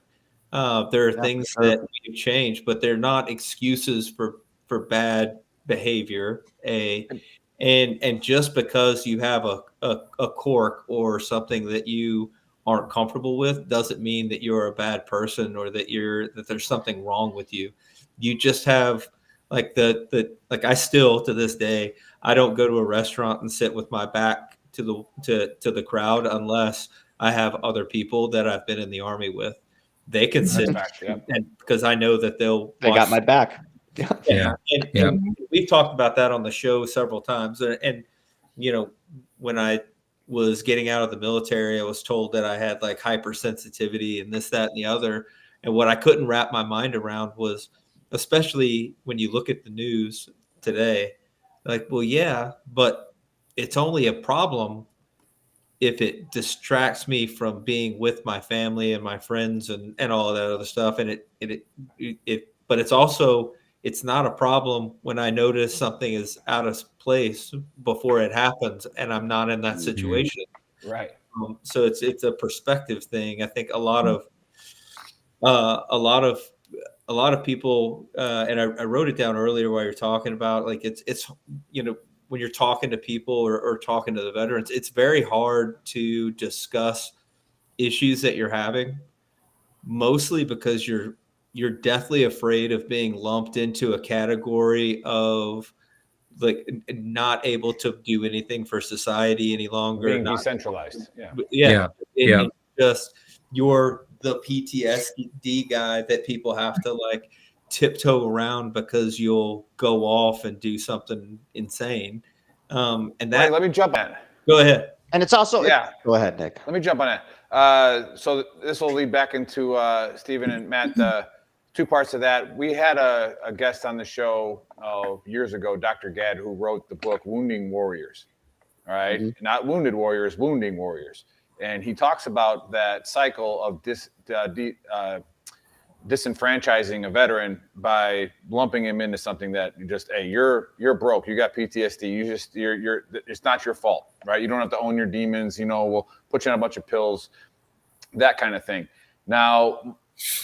There are Yeah, for things sure. that we've changed, but they're not excuses for bad behavior. And just because you have a quirk or something that you aren't comfortable with doesn't mean that you're a bad person, or that there's something wrong with you. You just have, like, like, I still, to this day, I don't go to a restaurant and sit with my back to the crowd unless I have other people that I've been in the Army with. They can sit, Fact, yeah. and because I know that they'll They got watch. my back. Yeah. Yeah. And we've talked about that on the show several times. And when I was getting out of the military, I was told that I had, like, hypersensitivity and this, that, and the other. And what I couldn't wrap my mind around was, especially when you look at the news today, like, well, yeah, but it's only a problem if it distracts me from being with my family and my friends and all of that other stuff. And but it's not a problem when I notice something is out of place before it happens and I'm not in that situation. Right. So it's a perspective thing. I think a lot of a lot of people, and I wrote it down earlier while you're talking about, like, it's when you're talking to people or talking to the veterans, it's very hard to discuss issues that you're having, mostly because you're deathly afraid of being lumped into a category of, like, not able to do anything for society any longer. Being Not, decentralized. Yeah. Yeah. and just you're the PTSD guy that people have to, like, tiptoe around because you'll go off and do something insane. And that, Wait, let me jump on it. go ahead. And it's also Yeah. Go ahead, Nick. Let me jump on it. So this will lead back into Stephen and Matt. Two parts of that. We had a guest on the show years ago, Dr. Gadd, who wrote the book Wounding Warriors. All right, not Wounded Warriors, Wounding Warriors, and he talks about that cycle of disenfranchising a veteran by lumping him into something that you just, hey, you're broke, you got PTSD, you're it's not your fault, right? You don't have to own your demons, we'll put you on a bunch of pills, that kind of thing. Now,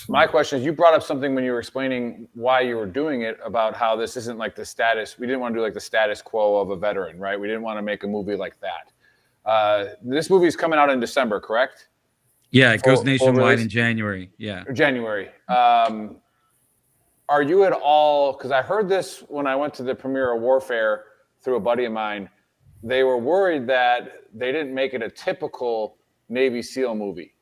my question is, you brought up something when you were explaining why you were doing it, about how this isn't like the status. We didn't want to do like the status quo of a veteran, right? We didn't want to make a movie like that. This movie is coming out in December, correct? Yeah, it goes Full nationwide release? in January. Yeah. January. Are you at all, because I heard this when I went to the premiere of Warfare through a buddy of mine, they were worried that they didn't make it a typical Navy SEAL movie,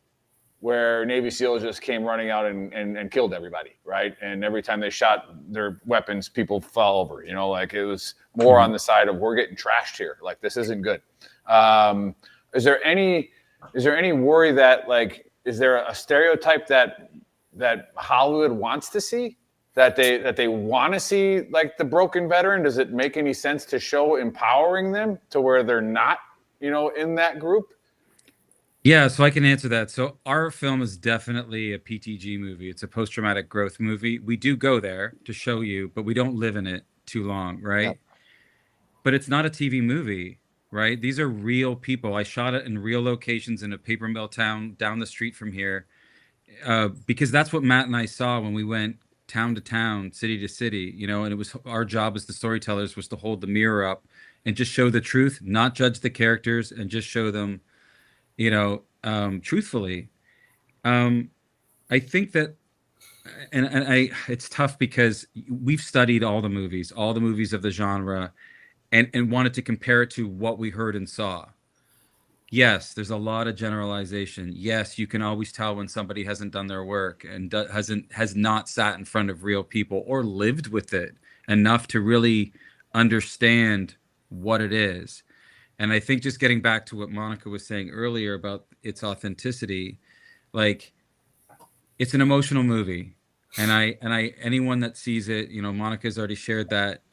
where Navy SEALs just came running out and killed everybody, right? And every time they shot their weapons, people fell over, like it was more on the side of, we're getting trashed here. Like, this isn't good. Is there any worry that, like, is there a stereotype that Hollywood wants to see that they want to see like the broken veteran? Does it make any sense to show empowering them to where they're not, in that group? Yeah, so I can answer that. So our film is definitely a PTG movie. It's a post-traumatic growth movie. We do go there to show you, but we don't live in it too long, right? Yep. But it's not a TV movie, right? These are real people. I shot it in real locations in a paper mill town down the street from here, because that's what Matt and I saw when we went town to town, city to city, and it was our job as the storytellers was to hold the mirror up and just show the truth, not judge the characters, and just show them, truthfully. I think that, and it's tough because we've studied all the movies of the genre, and wanted to compare it to what we heard and saw. Yes, there's a lot of generalization. Yes, you can always tell when somebody hasn't done their work and has not sat in front of real people or lived with it enough to really understand what it is. And I think just getting back to what Monica was saying earlier about its authenticity, like, it's an emotional movie. And anyone that sees it, Monica's already shared that,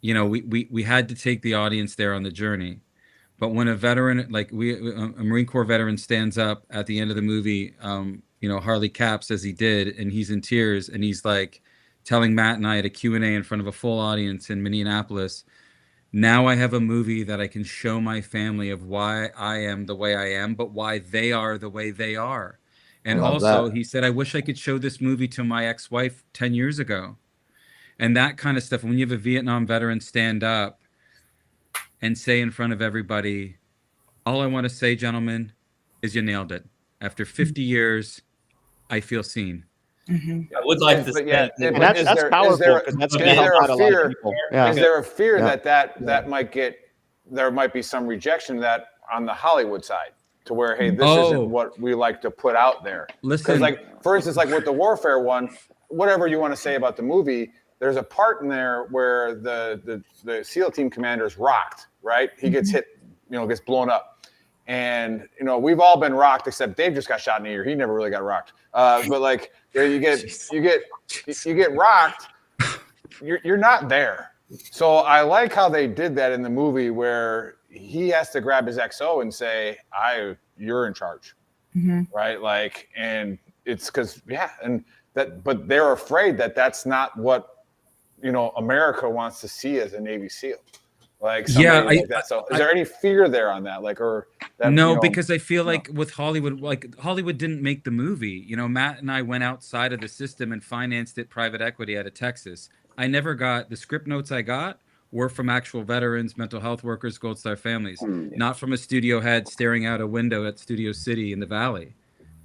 we had to take the audience there on the journey. But when a veteran, like a Marine Corps veteran, stands up at the end of the movie, Harley Cap says he did, and he's in tears, and he's like telling Matt and I at a Q&A in front of a full audience in Minneapolis, now I have a movie that I can show my family of why I am the way I am, but why they are the way they are. And also, he said, I wish I could show this movie to my ex-wife 10 years ago. And that kind of stuff. When you have a Vietnam veteran stand up and say in front of everybody, all I want to say, gentlemen, is you nailed it. After 50 years, I feel seen. I would like to say that's powerful because that's going to help out a lot of people. Yeah. Is there a fear that might get, there might be some rejection that on the Hollywood side to where, hey, this isn't what we like to put out there? Listen, like, for instance, like with the warfare one, whatever you want to say about the movie, there's a part in there where the SEAL team commander is rocked, right? He gets hit, gets blown up. And, we've all been rocked, except Dave just got shot in the ear. He never really got rocked. But like, you get rocked, you're not there. So I like how they did that in the movie where he has to grab his XO and say, you're in charge. Right. Like, and it's because, but they're afraid that that's not what, America wants to see as a Navy SEAL. Like, like that. So is there any fear there on that? Like, or that, no, because I feel like with Hollywood, like Hollywood didn't make the movie. Matt and I went outside of the system and financed it private equity out of Texas. I never got the script notes I got were from actual veterans, mental health workers, Gold Star families, not from a studio head staring out a window at Studio City in the Valley.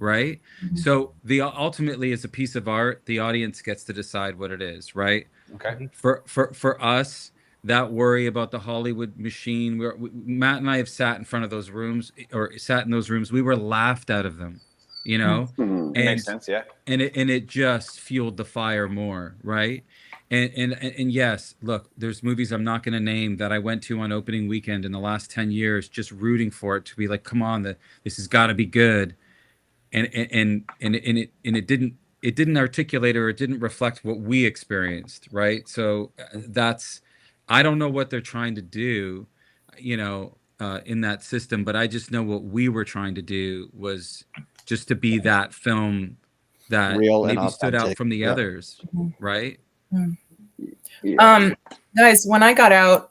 Right. So ultimately, as a piece of art, the audience gets to decide what it is. Right. Okay. For us, that worry about the Hollywood machine, Matt and I have sat in front of those rooms or sat in those rooms. We were laughed out of them, And, makes sense. Yeah. And it just fueled the fire more. Right. And yes, look, there's movies I'm not going to name that I went to on opening weekend in the last 10 years, just rooting for it to be like, come on, this has got to be good. And it didn't articulate or it didn't reflect what we experienced. Right. So I don't know what they're trying to do, in that system, but I just know what we were trying to do was just to be that film that real maybe and stood out authentic. from the others, right? Guys, when I got out,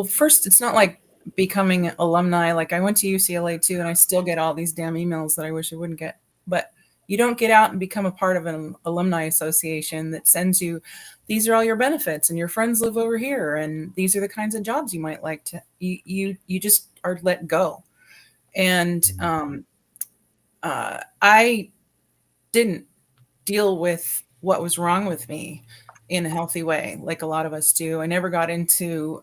first, it's not like becoming alumni. Like, I went to UCLA too, and I still get all these damn emails that I wish I wouldn't get. But you don't get out and become a part of an alumni association that sends you, these are all your benefits, and your friends live over here, and these are the kinds of jobs you might like to. You just are let go, and I didn't deal with what was wrong with me in a healthy way, like a lot of us do. I never got into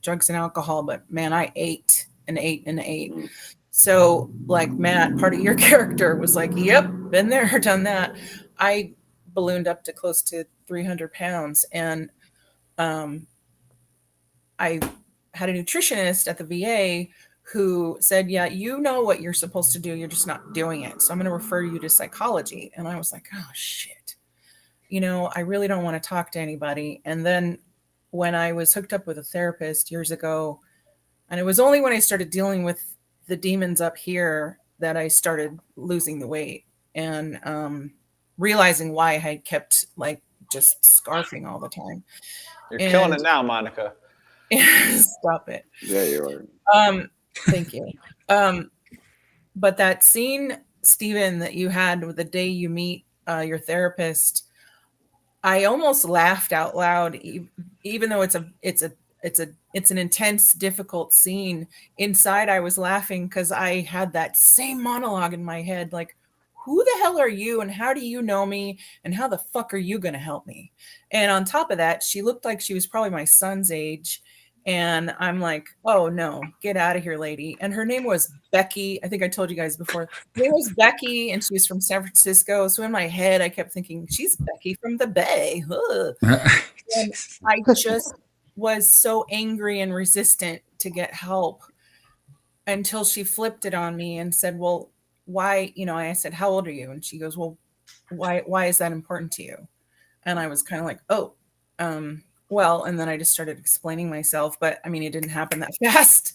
drugs and alcohol, but man, I ate and ate and ate. So, like Matt, part of your character was like, yep, been there, done that. I ballooned up to close to 300 pounds. And I had a nutritionist at the VA who said, yeah, you know what you're supposed to do. You're just not doing it. So I'm going to refer you to psychology. And I was like, oh, shit. I really don't want to talk to anybody. And then when I was hooked up with a therapist years ago, and it was only when I started dealing with the demons up here that I started losing the weight and realizing why I had kept like just scarfing all the time. You're killing it now, Monica. Stop it. Yeah, you are. Thank you. But that scene, Steven, that you had with the day you meet your therapist, I almost laughed out loud, even though it's an intense, difficult scene. Inside, I was laughing because I had that same monologue in my head, like, who the hell are you and how do you know me and how the fuck are you going to help me? And on top of that, she looked like she was probably my son's age. And I'm like, oh no, get out of here, lady. And her name was Becky. I think I told you guys before. Her name was Becky, and she was from San Francisco. So in my head, I kept thinking, she's Becky from the Bay. Ugh. And I just was so angry and resistant to get help until she flipped it on me and said, well, why, I said, how old are you? And she goes, well, why is that important to you? And I was kind of like, oh, well, and then I just started explaining myself, but I mean, it didn't happen that fast,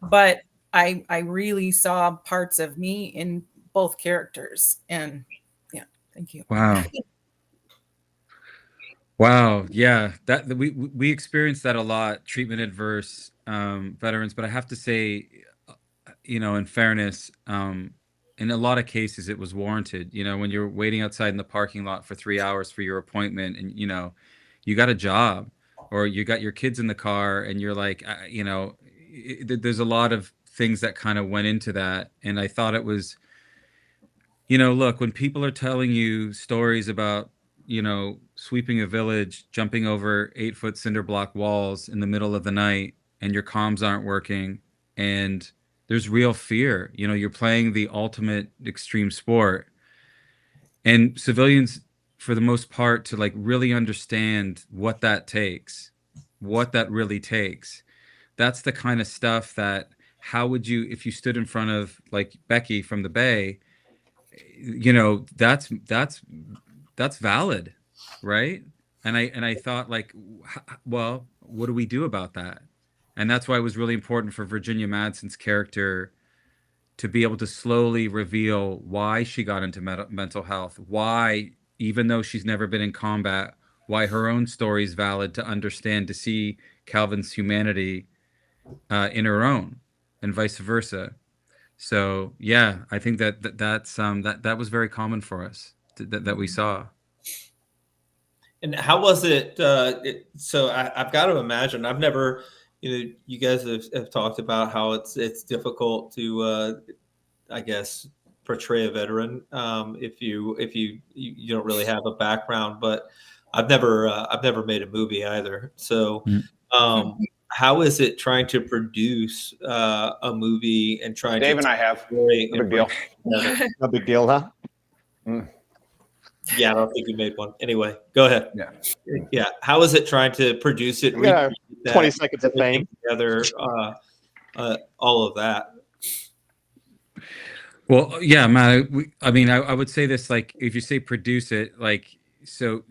but I really saw parts of me in both characters. And yeah, thank you. Wow. Wow. Yeah. That we experienced that a lot, treatment adverse veterans. But I have to say, in fairness, in a lot of cases, it was warranted. When you're waiting outside in the parking lot for 3 hours for your appointment and, you got a job or you got your kids in the car and you're like, there's a lot of things that kind of went into that. And I thought it was, look, when people are telling you stories about, sweeping a village, jumping over 8-foot cinder block walls in the middle of the night and your comms aren't working and there's real fear, you're playing the ultimate extreme sport and civilians, for the most part, to like really understand what that really takes. That's the kind of stuff that, how would you, if you stood in front of like Becky from the Bay, that's valid, right? And I thought like, well, what do we do about that? And that's why it was really important for Virginia Madsen's character to be able to slowly reveal why she got into mental health, why, even though she's never been in combat, why her own story is valid to understand, to see Calvin's humanity in her own, and vice versa. So yeah, I think that was very common for us that we saw. And how was it? So I've got to imagine. I've never, you guys have talked about how it's difficult to, I guess, portray a veteran if you don't really have a background. But I've never made a movie either. So how is it trying to produce a movie and trying Dave to and I have. No big deal. No big deal, huh? Yeah, I don't think you made one. Anyway, go ahead. Yeah. Yeah. How is it trying to produce it? We got our 20 seconds of fame. Together, all of that. Well, yeah, Matt. I would say this, like, if you say produce it, like, so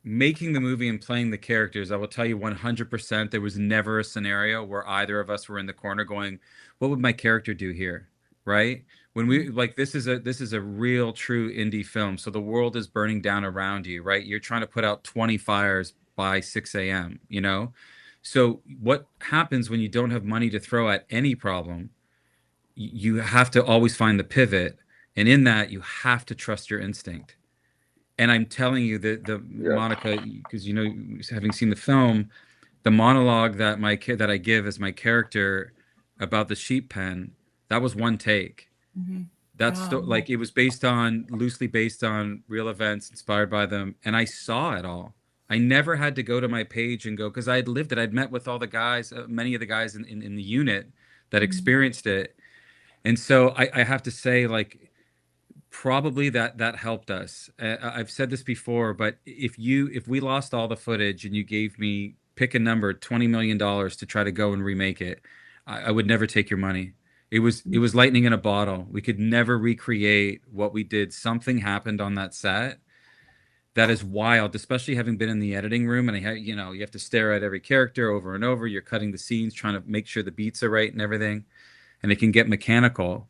making the movie and playing the characters, I will tell you 100%, there was never a scenario where either of us were in the corner going, what would my character do here? Right? When we like, this is a real true indie film. So the world is burning down around you, right? You're trying to put out 20 fires by 6 a.m., So what happens when you don't have money to throw at any problem? You have to always find the pivot. And in that, you have to trust your instinct. And I'm telling you that Monica, because, having seen the film, the monologue that I give as my character about the sheep pen, that was one take. Mm-hmm. That's like, it was loosely based on real events, inspired by them. And I saw it all. I never had to go to my page and go, because I had lived it. I'd met with all the guys, many of the guys in the unit that experienced it. And so I have to say, like, probably that helped us. I've said this before, but if we lost all the footage and you gave me, pick a number, $20 million to try to go and remake it, I would never take your money. It was lightning in a bottle. We could never recreate what we did. Something happened on that set that is wild, especially having been in the editing room and you have to stare at every character over and over. You're cutting the scenes, trying to make sure the beats are right and everything, and it can get mechanical.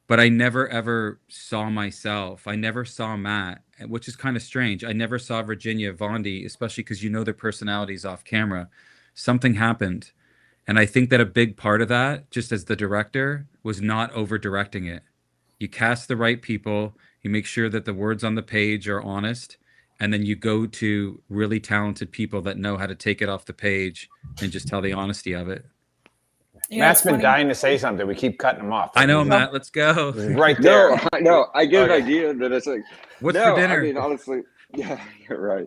But I never ever saw myself. I never saw Matt, which is kind of strange. I never saw Virginia Vondi, especially because their personalities off camera. Something happened. And I think that a big part of that, just as the director, was not over directing it. You cast the right people, you make sure that the words on the page are honest, and then you go to really talented people that know how to take it off the page and just tell the honesty of it. Matt's been dying to say something. We keep cutting him off. I know, Matt. Let's go. Right there. No, I get an idea that it's like, what's for dinner? I mean, honestly, yeah, you're right.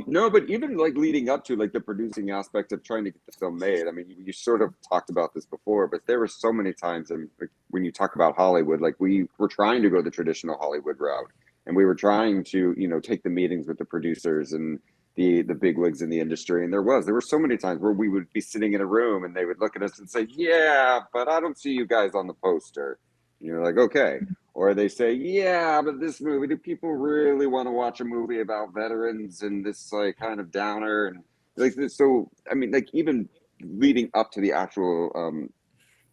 No, but even like leading up to like the producing aspect of trying to get the film made. I mean, you sort of talked about this before, but there were so many times, and like, when you talk about Hollywood, like we were trying to go the traditional Hollywood route, and we were trying to, take the meetings with the producers and the bigwigs in the industry. And there were so many times where we would be sitting in a room and they would look at us and say, "Yeah, but I don't see you guys on the poster." And you're like, "Okay." Or they say, "Yeah, but this movie, do people really want to watch a movie about veterans and this like kind of downer?" And like this, so I mean, like even leading up to the actual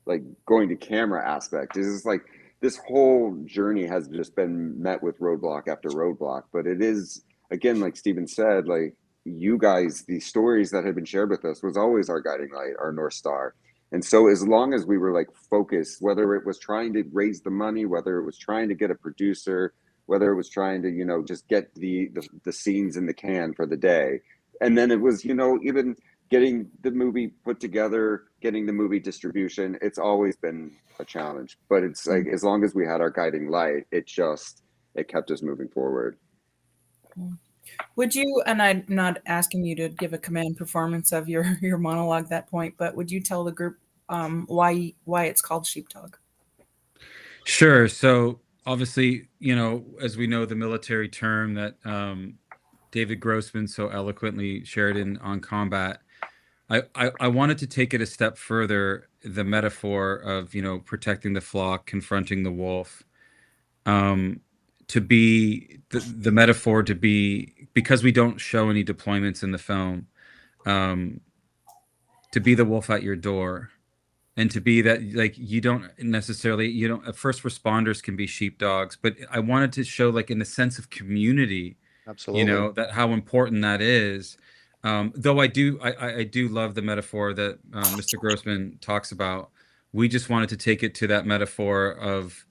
like going to camera aspect is like this whole journey has just been met with roadblock after roadblock. But it is, again, like Steven said, like you guys, the stories that had been shared with us was always our guiding light, our North Star. And so as long as we were like focused, whether it was trying to raise the money, whether it was trying to get a producer, whether it was trying to, just get the scenes in the can for the day. And then it was, even getting the movie put together, getting the movie distribution, it's always been a challenge. But it's like, as long as we had our guiding light, it kept us moving forward. Would you, and I'm not asking you to give a command performance of your monologue at that point, but would you tell the group why it's called Sheepdog? Sure. So obviously, as we know, the military term that David Grossman so eloquently shared in On Combat, I wanted to take it a step further, the metaphor of, protecting the flock, confronting the wolf, to be the metaphor to be, because we don't show any deployments in the film, to be the wolf at your door. And to be that, like, first responders can be sheepdogs, but I wanted to show, like, in the sense of community, absolutely, that how important that is. Though I do love the metaphor that Mr. Grossman talks about. We just wanted to take it to that metaphor of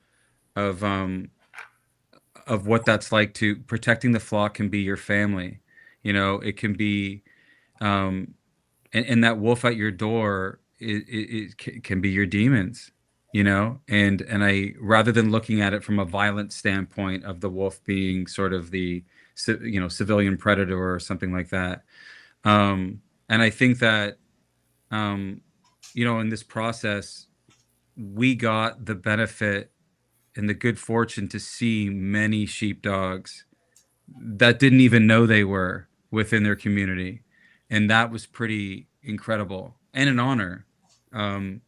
what that's like. To protecting the flock can be your family, it can be, and that wolf at your door, it can be your demons, and I, rather than looking at it from a violent standpoint of the wolf being sort of the civilian predator or something like that, and I think that in this process we got the benefit and the good fortune to see many sheepdogs that didn't even know they were within their community, and that was pretty incredible and an honor, and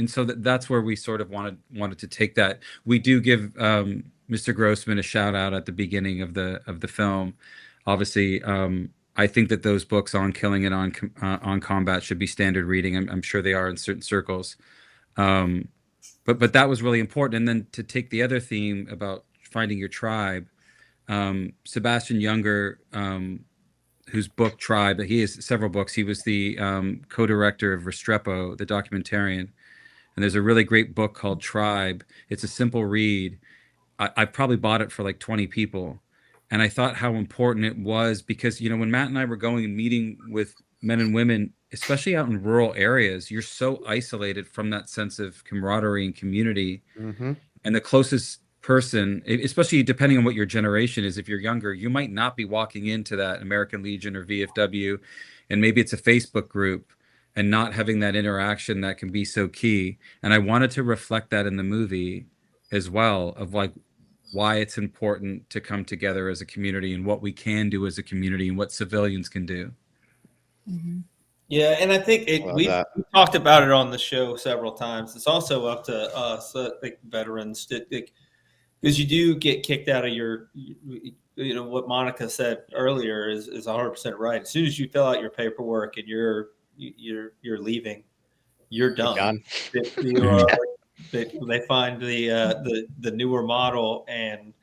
so that's where we sort of wanted to take that. We do give Mr. Grossman a shout out at the beginning of the film. Obviously, I think that those books on killing and on combat should be standard reading. I'm sure they are in certain circles, but that was really important. And then to take the other theme about finding your tribe, Sebastian Younger, whose book Tribe, he has several books. He was the co-director of Restrepo, the documentarian. And there's a really great book called Tribe. It's a simple read. I probably bought it for like 20 people. And I thought how important it was because, when Matt and I were going and meeting with men and women, especially out in rural areas, you're so isolated from that sense of camaraderie and community. Mm-hmm. And the closest person, especially depending on what your generation is, if you're younger, you might not be walking into that American Legion or VFW, and maybe it's a Facebook group, and not having that interaction that can be so key. And I wanted to reflect that in the movie as well, of like why it's important to come together as a community and what we can do as a community and what civilians can do. Mm-hmm. Yeah, and I think we've talked about it on the show several times. It's also up to us, like veterans, to because you do get kicked out of your, what Monica said earlier is 100% right. As soon as you fill out your paperwork and you're leaving, you're done. They find the newer model and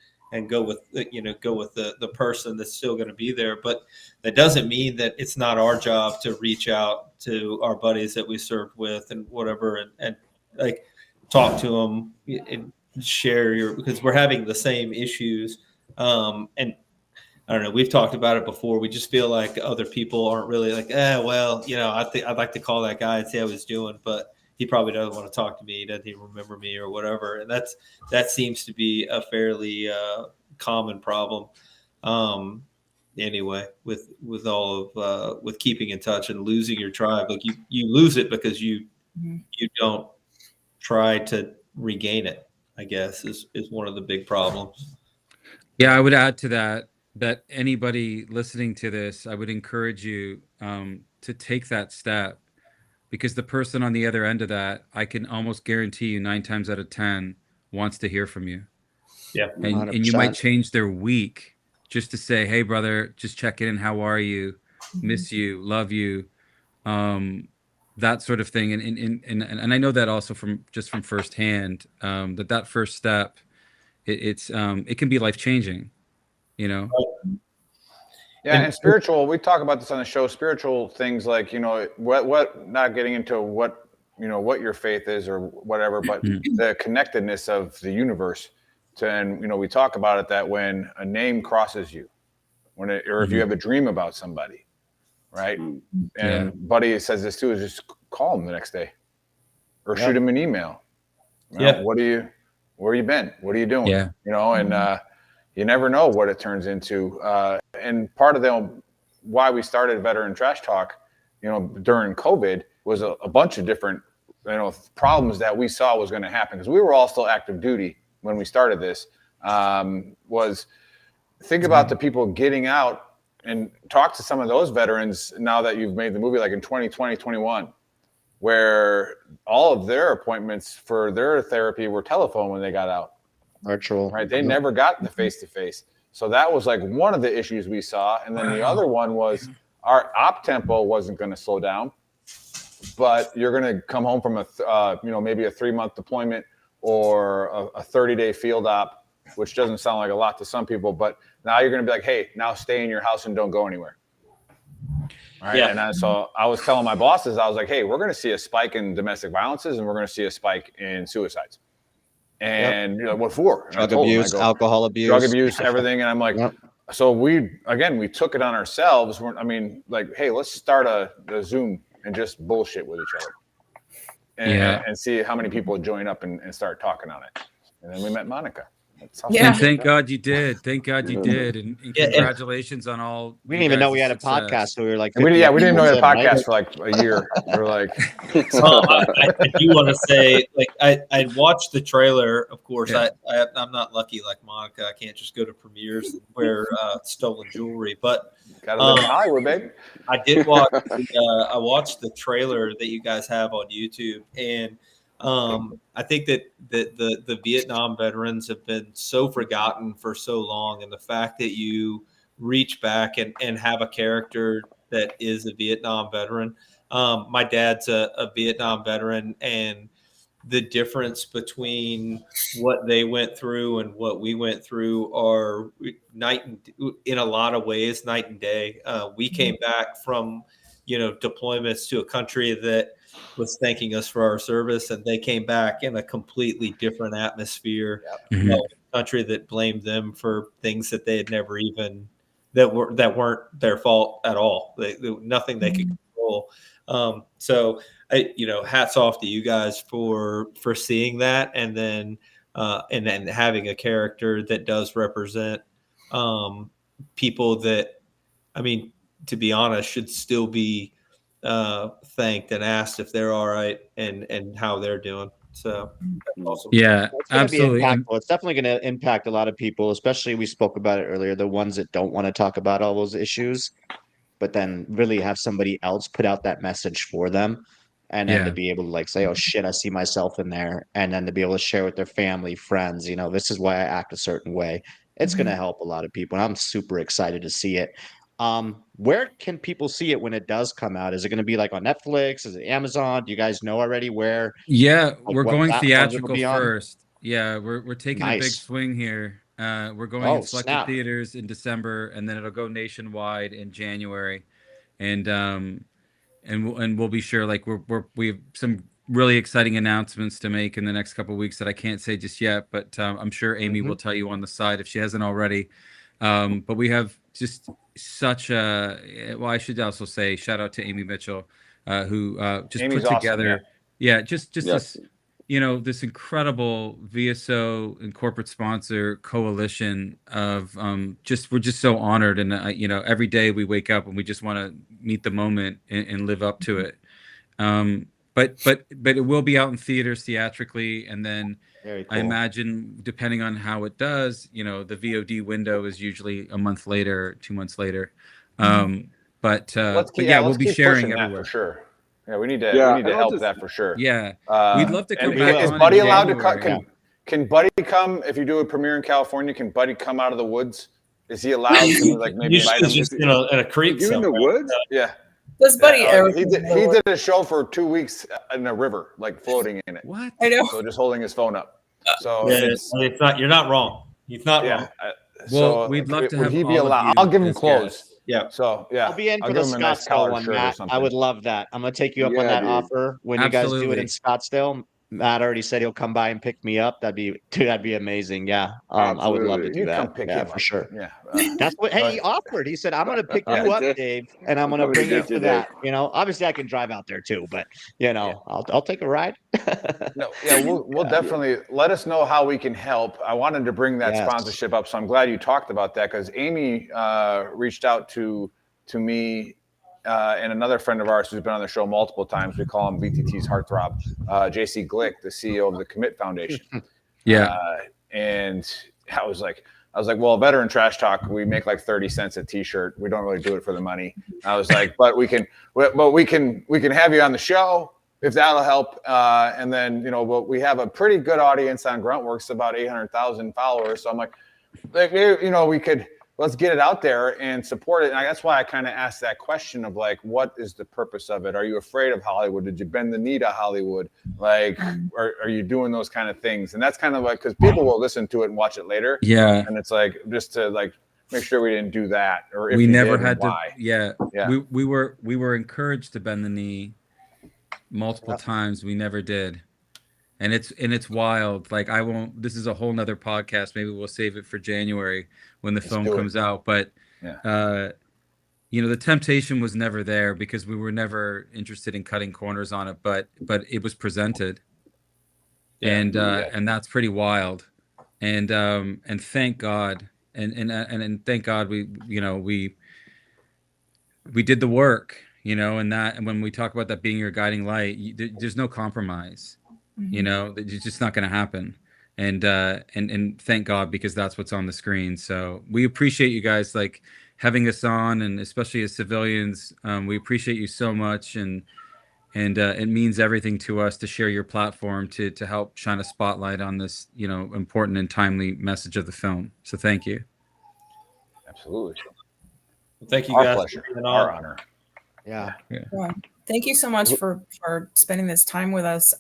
go with the person that's still going to be there. But that doesn't mean that it's not our job to reach out to our buddies that we served with and whatever, and like talk to them and share because we're having the same issues. And I don't know. We've talked about it before. We just feel like other people aren't really like, well, I think I'd like to call that guy and see how he's doing, but he probably doesn't want to talk to me. He doesn't even remember me or whatever. And that seems to be a fairly common problem. Anyway, with all of with keeping in touch and losing your tribe, like you lose it because you don't try to regain it, I guess is one of the big problems. Yeah, I would add to that anybody listening to this, I would encourage you to take that step, because the person on the other end of that, I can almost guarantee you 9 times out of 10 wants to hear from you. Yeah. And you might change their week just to say, hey, brother, just check in. How are you? Miss you, love you. That sort of thing. And I know that also from firsthand, that first step, it can be life-changing, Yeah, and spiritual, we talk about this on the show, spiritual things like, what not getting into what your faith is or whatever, but the connectedness of the universe and we talk about it, that when a name crosses you, or if you have a dream about somebody, right? And Buddy says this too, is just call him the next day or shoot him an email. Where you been? What are you doing? Yeah. And you never know what it turns into. And part of why we started Veteran Trash Talk, during COVID was a bunch of different, problems that we saw was going to happen, because we were all still active duty when we started this. Was think about the people getting out and talk to some of those veterans now that you've made the movie, like in 2020, 21, where all of their appointments for their therapy were telephone when they got out. Virtual. Right. They never got the face-to-face. So that was like one of the issues we saw. And then the other one was our op tempo wasn't going to slow down, but you're going to come home from maybe a 3-month deployment or a 30-day field op, which doesn't sound like a lot to some people, but now you're going to be like, hey, now stay in your house and don't go anywhere. Right. Yeah. And so I was telling my bosses, I was like, hey, we're going to see a spike in domestic violences and we're going to see a spike in suicides. And what for? Drug abuse, alcohol abuse, everything. And I'm like, so we took it on ourselves. Hey, let's start a Zoom and just bullshit with each other. And see how many people join up and start talking on it. And then we met Monica. And thank God you did. Thank God you did. And congratulations on all. We didn't even know we had a podcast. So we were like, we didn't even know we had a podcast for like a year. We were like, I do want to say, like, I watched the trailer. Of course, I'm not lucky like Monica. I can't just go to premieres and wear stolen jewelry. But gotta live in Hollywood, baby. I did watch. I watched the trailer that you guys have on YouTube, and I think that the Vietnam veterans have been so forgotten for so long, and the fact that you reach back and have a character that is a Vietnam veteran. My dad's a Vietnam veteran, and the difference between what they went through and what we went through are in a lot of ways, night and day. We came back from, deployments to a country that was thanking us for our service, and they came back in a completely different atmosphere. A country that blamed them for things that they had never even that weren't their fault at all. Nothing they could control. So hats off to you guys for seeing that, and then having a character that does represent people that, to be honest, should still be thanked and asked if they're all right and how they're doing. So awesome. Yeah, it's absolutely. It's definitely going to impact a lot of people, especially, we spoke about it earlier, the ones that don't want to talk about all those issues, but then really have somebody else put out that message for them. and then to Yeah. be able to like say, oh shit, I see myself in there, and then to be able to share with their family, friends, this is why I act a certain way. It's going to help a lot of people, and I'm super excited to see it. Where can people see it when it does come out? Is it going to be like on Netflix? Is it Amazon? Do you guys know already where, Yeah, like we're what going platforms it'll theatrical be on? first. Yeah, we're taking a big Nice. swing here. We're going in Oh, selected snap. theaters in December, and then it'll go nationwide in January. And we'll be sure, like we have some really exciting announcements to make in the next couple of weeks that I can't say just yet, but I'm sure Amy will tell you on the side if she hasn't already. But we have just such a, well, I should also say shout out to Amy Mitchell, who just Amy's put awesome, together, just Yes. this, this incredible VSO and corporate sponsor coalition of we're just so honored, and every day we wake up and we just want to meet the moment and live up to it. But it will be out in theaters theatrically, and then Very I cool. imagine, depending on how it does, the VOD window is usually a month later, 2 months later. But we'll be keep sharing pushing that everywhere. for sure. Yeah, we need to Yeah, we need to and I'll help just- that for sure. Yeah, Uh, we'd love to come and back. is on Buddy in allowed to January. come? Can Buddy come if you do a premiere in California? Can Buddy come out of the woods? Is he allowed to like maybe invite him? just in a creek You in the somewhere. woods? Yeah. Does Buddy ever? He did a show for 2 weeks in a river, like floating in it. What? I know. So just holding his phone up. So Yeah, it's it's not. You're not wrong. He's not yeah. wrong. Well, we'd love to would have he be all of allowed? you I'll give him as clothes. guests. Yeah. So yeah, I'll be in for the give him a nice Scottsdale collared one, shirt or Matt. I something. would love that. I'm gonna take you up on Yeah, that dude. offer when you guys do it in Absolutely. Scottsdale. Matt already said he'll come by and pick me up. That'd be amazing. Yeah, I would love to Absolutely. do You that. come pick Yeah, him for up. sure. Yeah. That's what. Hey, he offered. He said, "I'm gonna pick Yeah. you up, Dave, and I'm gonna I'm gonna bring you get you, to that." Obviously, I can drive out there too, but I'll take a ride. No, yeah, we'll definitely let us know how we can help. I wanted to bring that Yes. sponsorship up, so I'm glad you talked about that because Amy reached out to me and another friend of ours who's been on the show multiple times. We call him VTT's heartthrob, JC Glick, the CEO of the Commit Foundation. Yeah. And I was like, well, Veteran Trash Talk, we make like 30 cents a t-shirt. We don't really do it for the money. I was like, but we can have you on the show if that'll help. And then, we have a pretty good audience on Gruntworks, about 800,000 followers. So I'm like, we could, let's get it out there and support it. And that's why I kind of asked that question of like, what is the purpose of it? Are you afraid of Hollywood? Did you bend the knee to Hollywood? Like, are you doing those kind of things? And that's kind of like, because people will listen to it and watch it later. Yeah. And it's like, just to like, make sure we didn't do that. Or if We you never did, had to. why. Yeah. Yeah. We were encouraged to bend the knee multiple times. We never did. And it's wild. Like this is a whole nother podcast. Maybe we'll save it for January when the film comes out. But, the temptation was never there because we were never interested in cutting corners on it, but it was presented. And that's pretty wild. And thank God. And thank God we did the work, and when we talk about that being your guiding light, there's no compromise. It's just not going to happen. And thank God, because that's what's on the screen. So we appreciate you guys like having us on, and especially as civilians, we appreciate you so much. And it means everything to us to share your platform to help shine a spotlight on this, important and timely message of the film. So thank you. Absolutely. Thank you Our guys. pleasure. For being Our on. honor. Yeah. Yeah. Thank you so much for spending this time with us.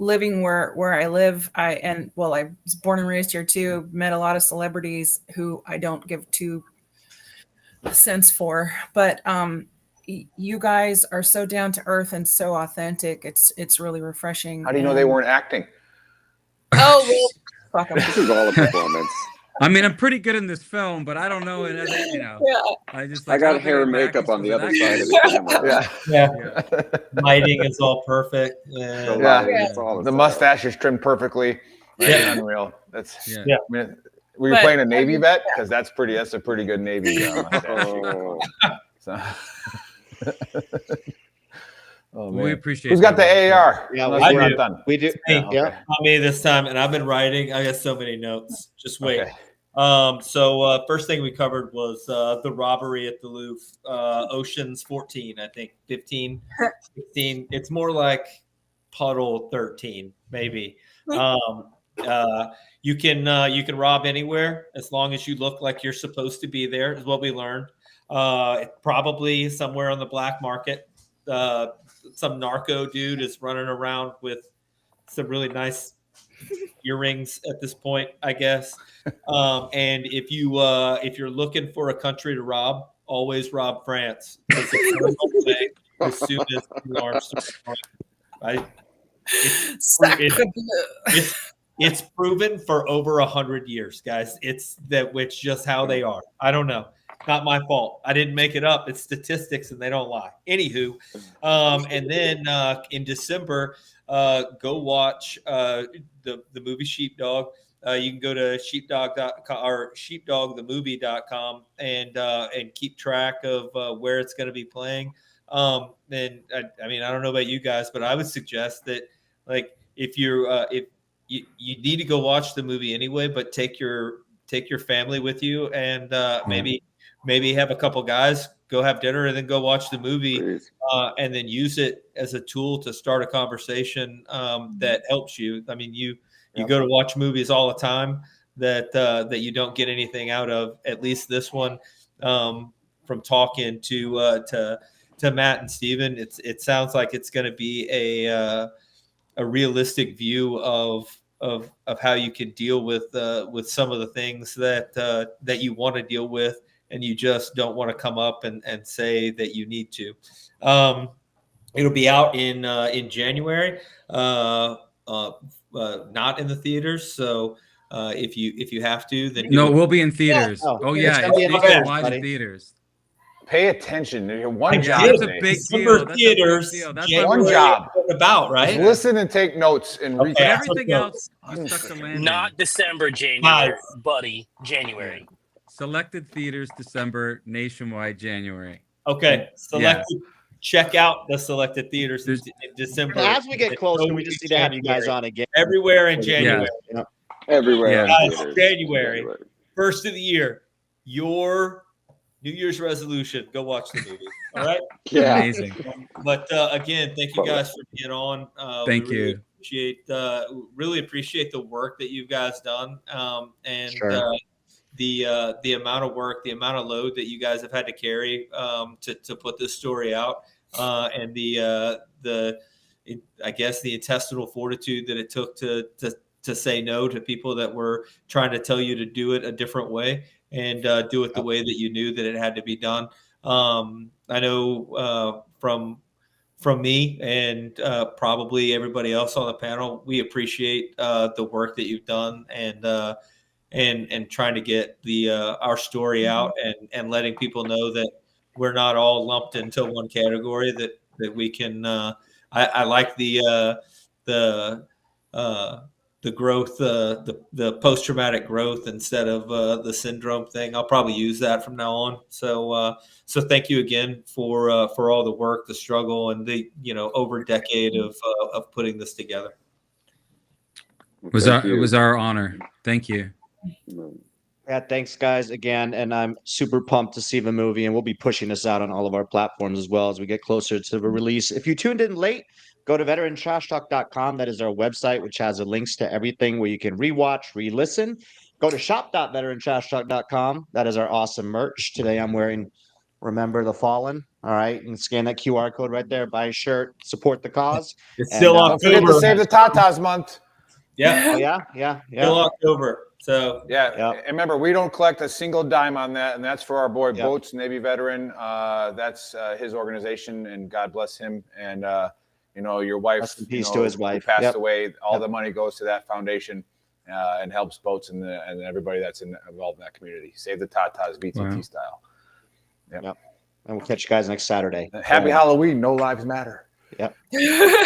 Living where I live, I was born and raised here too. Met a lot of celebrities who I don't give two cents for, but you guys are so down to earth and so authentic. It's really refreshing. How do you know they weren't acting? Oh, well, fuck 'em. This is all a performance. I mean, I'm pretty good in this film, but I don't know. Yeah. I got hair and makeup on the other side of the camera. Yeah. Lighting is all perfect. The And, lighting, it's all The set up. mustache is trimmed perfectly. Right? Yeah. Unreal. That's Yeah. Yeah. I mean, were you But- playing a Navy vet? Because that's a pretty good Navy mustache. Oh, So. Oh, We man. appreciate. Who's got the that. AR? Yeah, Unless we we're do. not done. We do. Hey, okay. Yeah. not me this time, and I've been writing. I got so many notes. Just wait. Okay. So first thing we covered was the robbery at the Louvre, Ocean's 14, I think 15, 16. It's more like Puddle 13, maybe. You can rob anywhere as long as you look like you're supposed to be there, is what we learned. Probably somewhere on the black market. Some narco dude is running around with some really nice earrings at this point, I guess. And if you're looking for a country to rob, always rob France, because as soon as the arms start going. It's proven for over 100 years, guys. It's just how they are. I don't know. Not my fault. I didn't make it up. It's statistics, and they don't lie. Anywho, and then in December, go watch the movie Sheepdog. You can go to sheepdog.com or sheepdogthemovie.com and keep track of where it's going to be playing. And I mean, I don't know about you guys, but I would suggest that, like, if you need to go watch the movie anyway, but take your family with you, and maybe have a couple guys go have dinner and then go watch the movie, and then use it as a tool to start a conversation that helps you. I mean, you go to watch movies all the time that you don't get anything out of. At least this one, from talking to Matt and Steven, it sounds like it's going to be a realistic view of how you can deal with some of the things that you want to deal with, and you just don't want to come up and say that you need to. It'll be out in January, not in the theaters. So if you have to, then no, we'll be in theaters. Yeah. Oh It's yeah, gonna be in it's theaters, nationwide buddy. in theaters. Pay attention. You're one job. That's a Nate. big December deal. That's theaters, a big deal. That's January, one job. about right. Just listen and take notes and Okay. But recap. everything else, you stuck the landing. Not December, January, buddy. January. Selected theaters December, nationwide January. Okay, selected. Check out the selected theaters in December. As we get closer, we just need to have you guys on again. Everywhere in January. Yeah. Everywhere. Yeah. in Guys, theaters. January. First of the year. Your New Year's resolution. Go watch the movie. All right. Yeah. Amazing. But again, thank you guys for being on. Thank we really you. really appreciate the work that you guys done, and Sure. the amount of work, the amount of load that you guys have had to carry to put this story out, and I guess the intestinal fortitude that it took to say no to people that were trying to tell you to do it a different way, and do it the way that you knew that it had to be done. I know from me and probably everybody else on the panel, we appreciate the work that you've done, and trying to get our story out, and letting people know that we're not all lumped into one category, that we can. I like the growth, the post-traumatic growth instead of the syndrome thing. I'll probably use that from now on. So thank you again for all the work, the struggle, and the over a decade of putting this together. It was our honor. Thank you. Yeah, thanks, guys, again. And I'm super pumped to see the movie, and we'll be pushing this out on all of our platforms as well as we get closer to the release. If you tuned in late, go to VeteranTrashTalk.com. That is our website, which has the links to everything where you can rewatch, re-listen. Go to shop.VeteranTrashTalk.com. That is our awesome merch. Today I'm wearing Remember the Fallen. All right, and scan that QR code right there. Buy a shirt, support the cause. It's still Don't forget October. to save the Tatas month. Yeah, Oh, yeah. still October. So Yeah, Yep. and remember, we don't collect a single dime on that, and that's for our boy Yep. Boats, Navy veteran. That's his organization, and God bless him. And your wife, Rest in peace to his who wife. passed Yep. away. All Yep. the money goes to that foundation and helps Boats and everybody that's involved in that community. Save the Tatas, BTT Wow. style. And we'll catch you guys next Saturday. Happy Halloween. No lives matter. Yep. Yeah.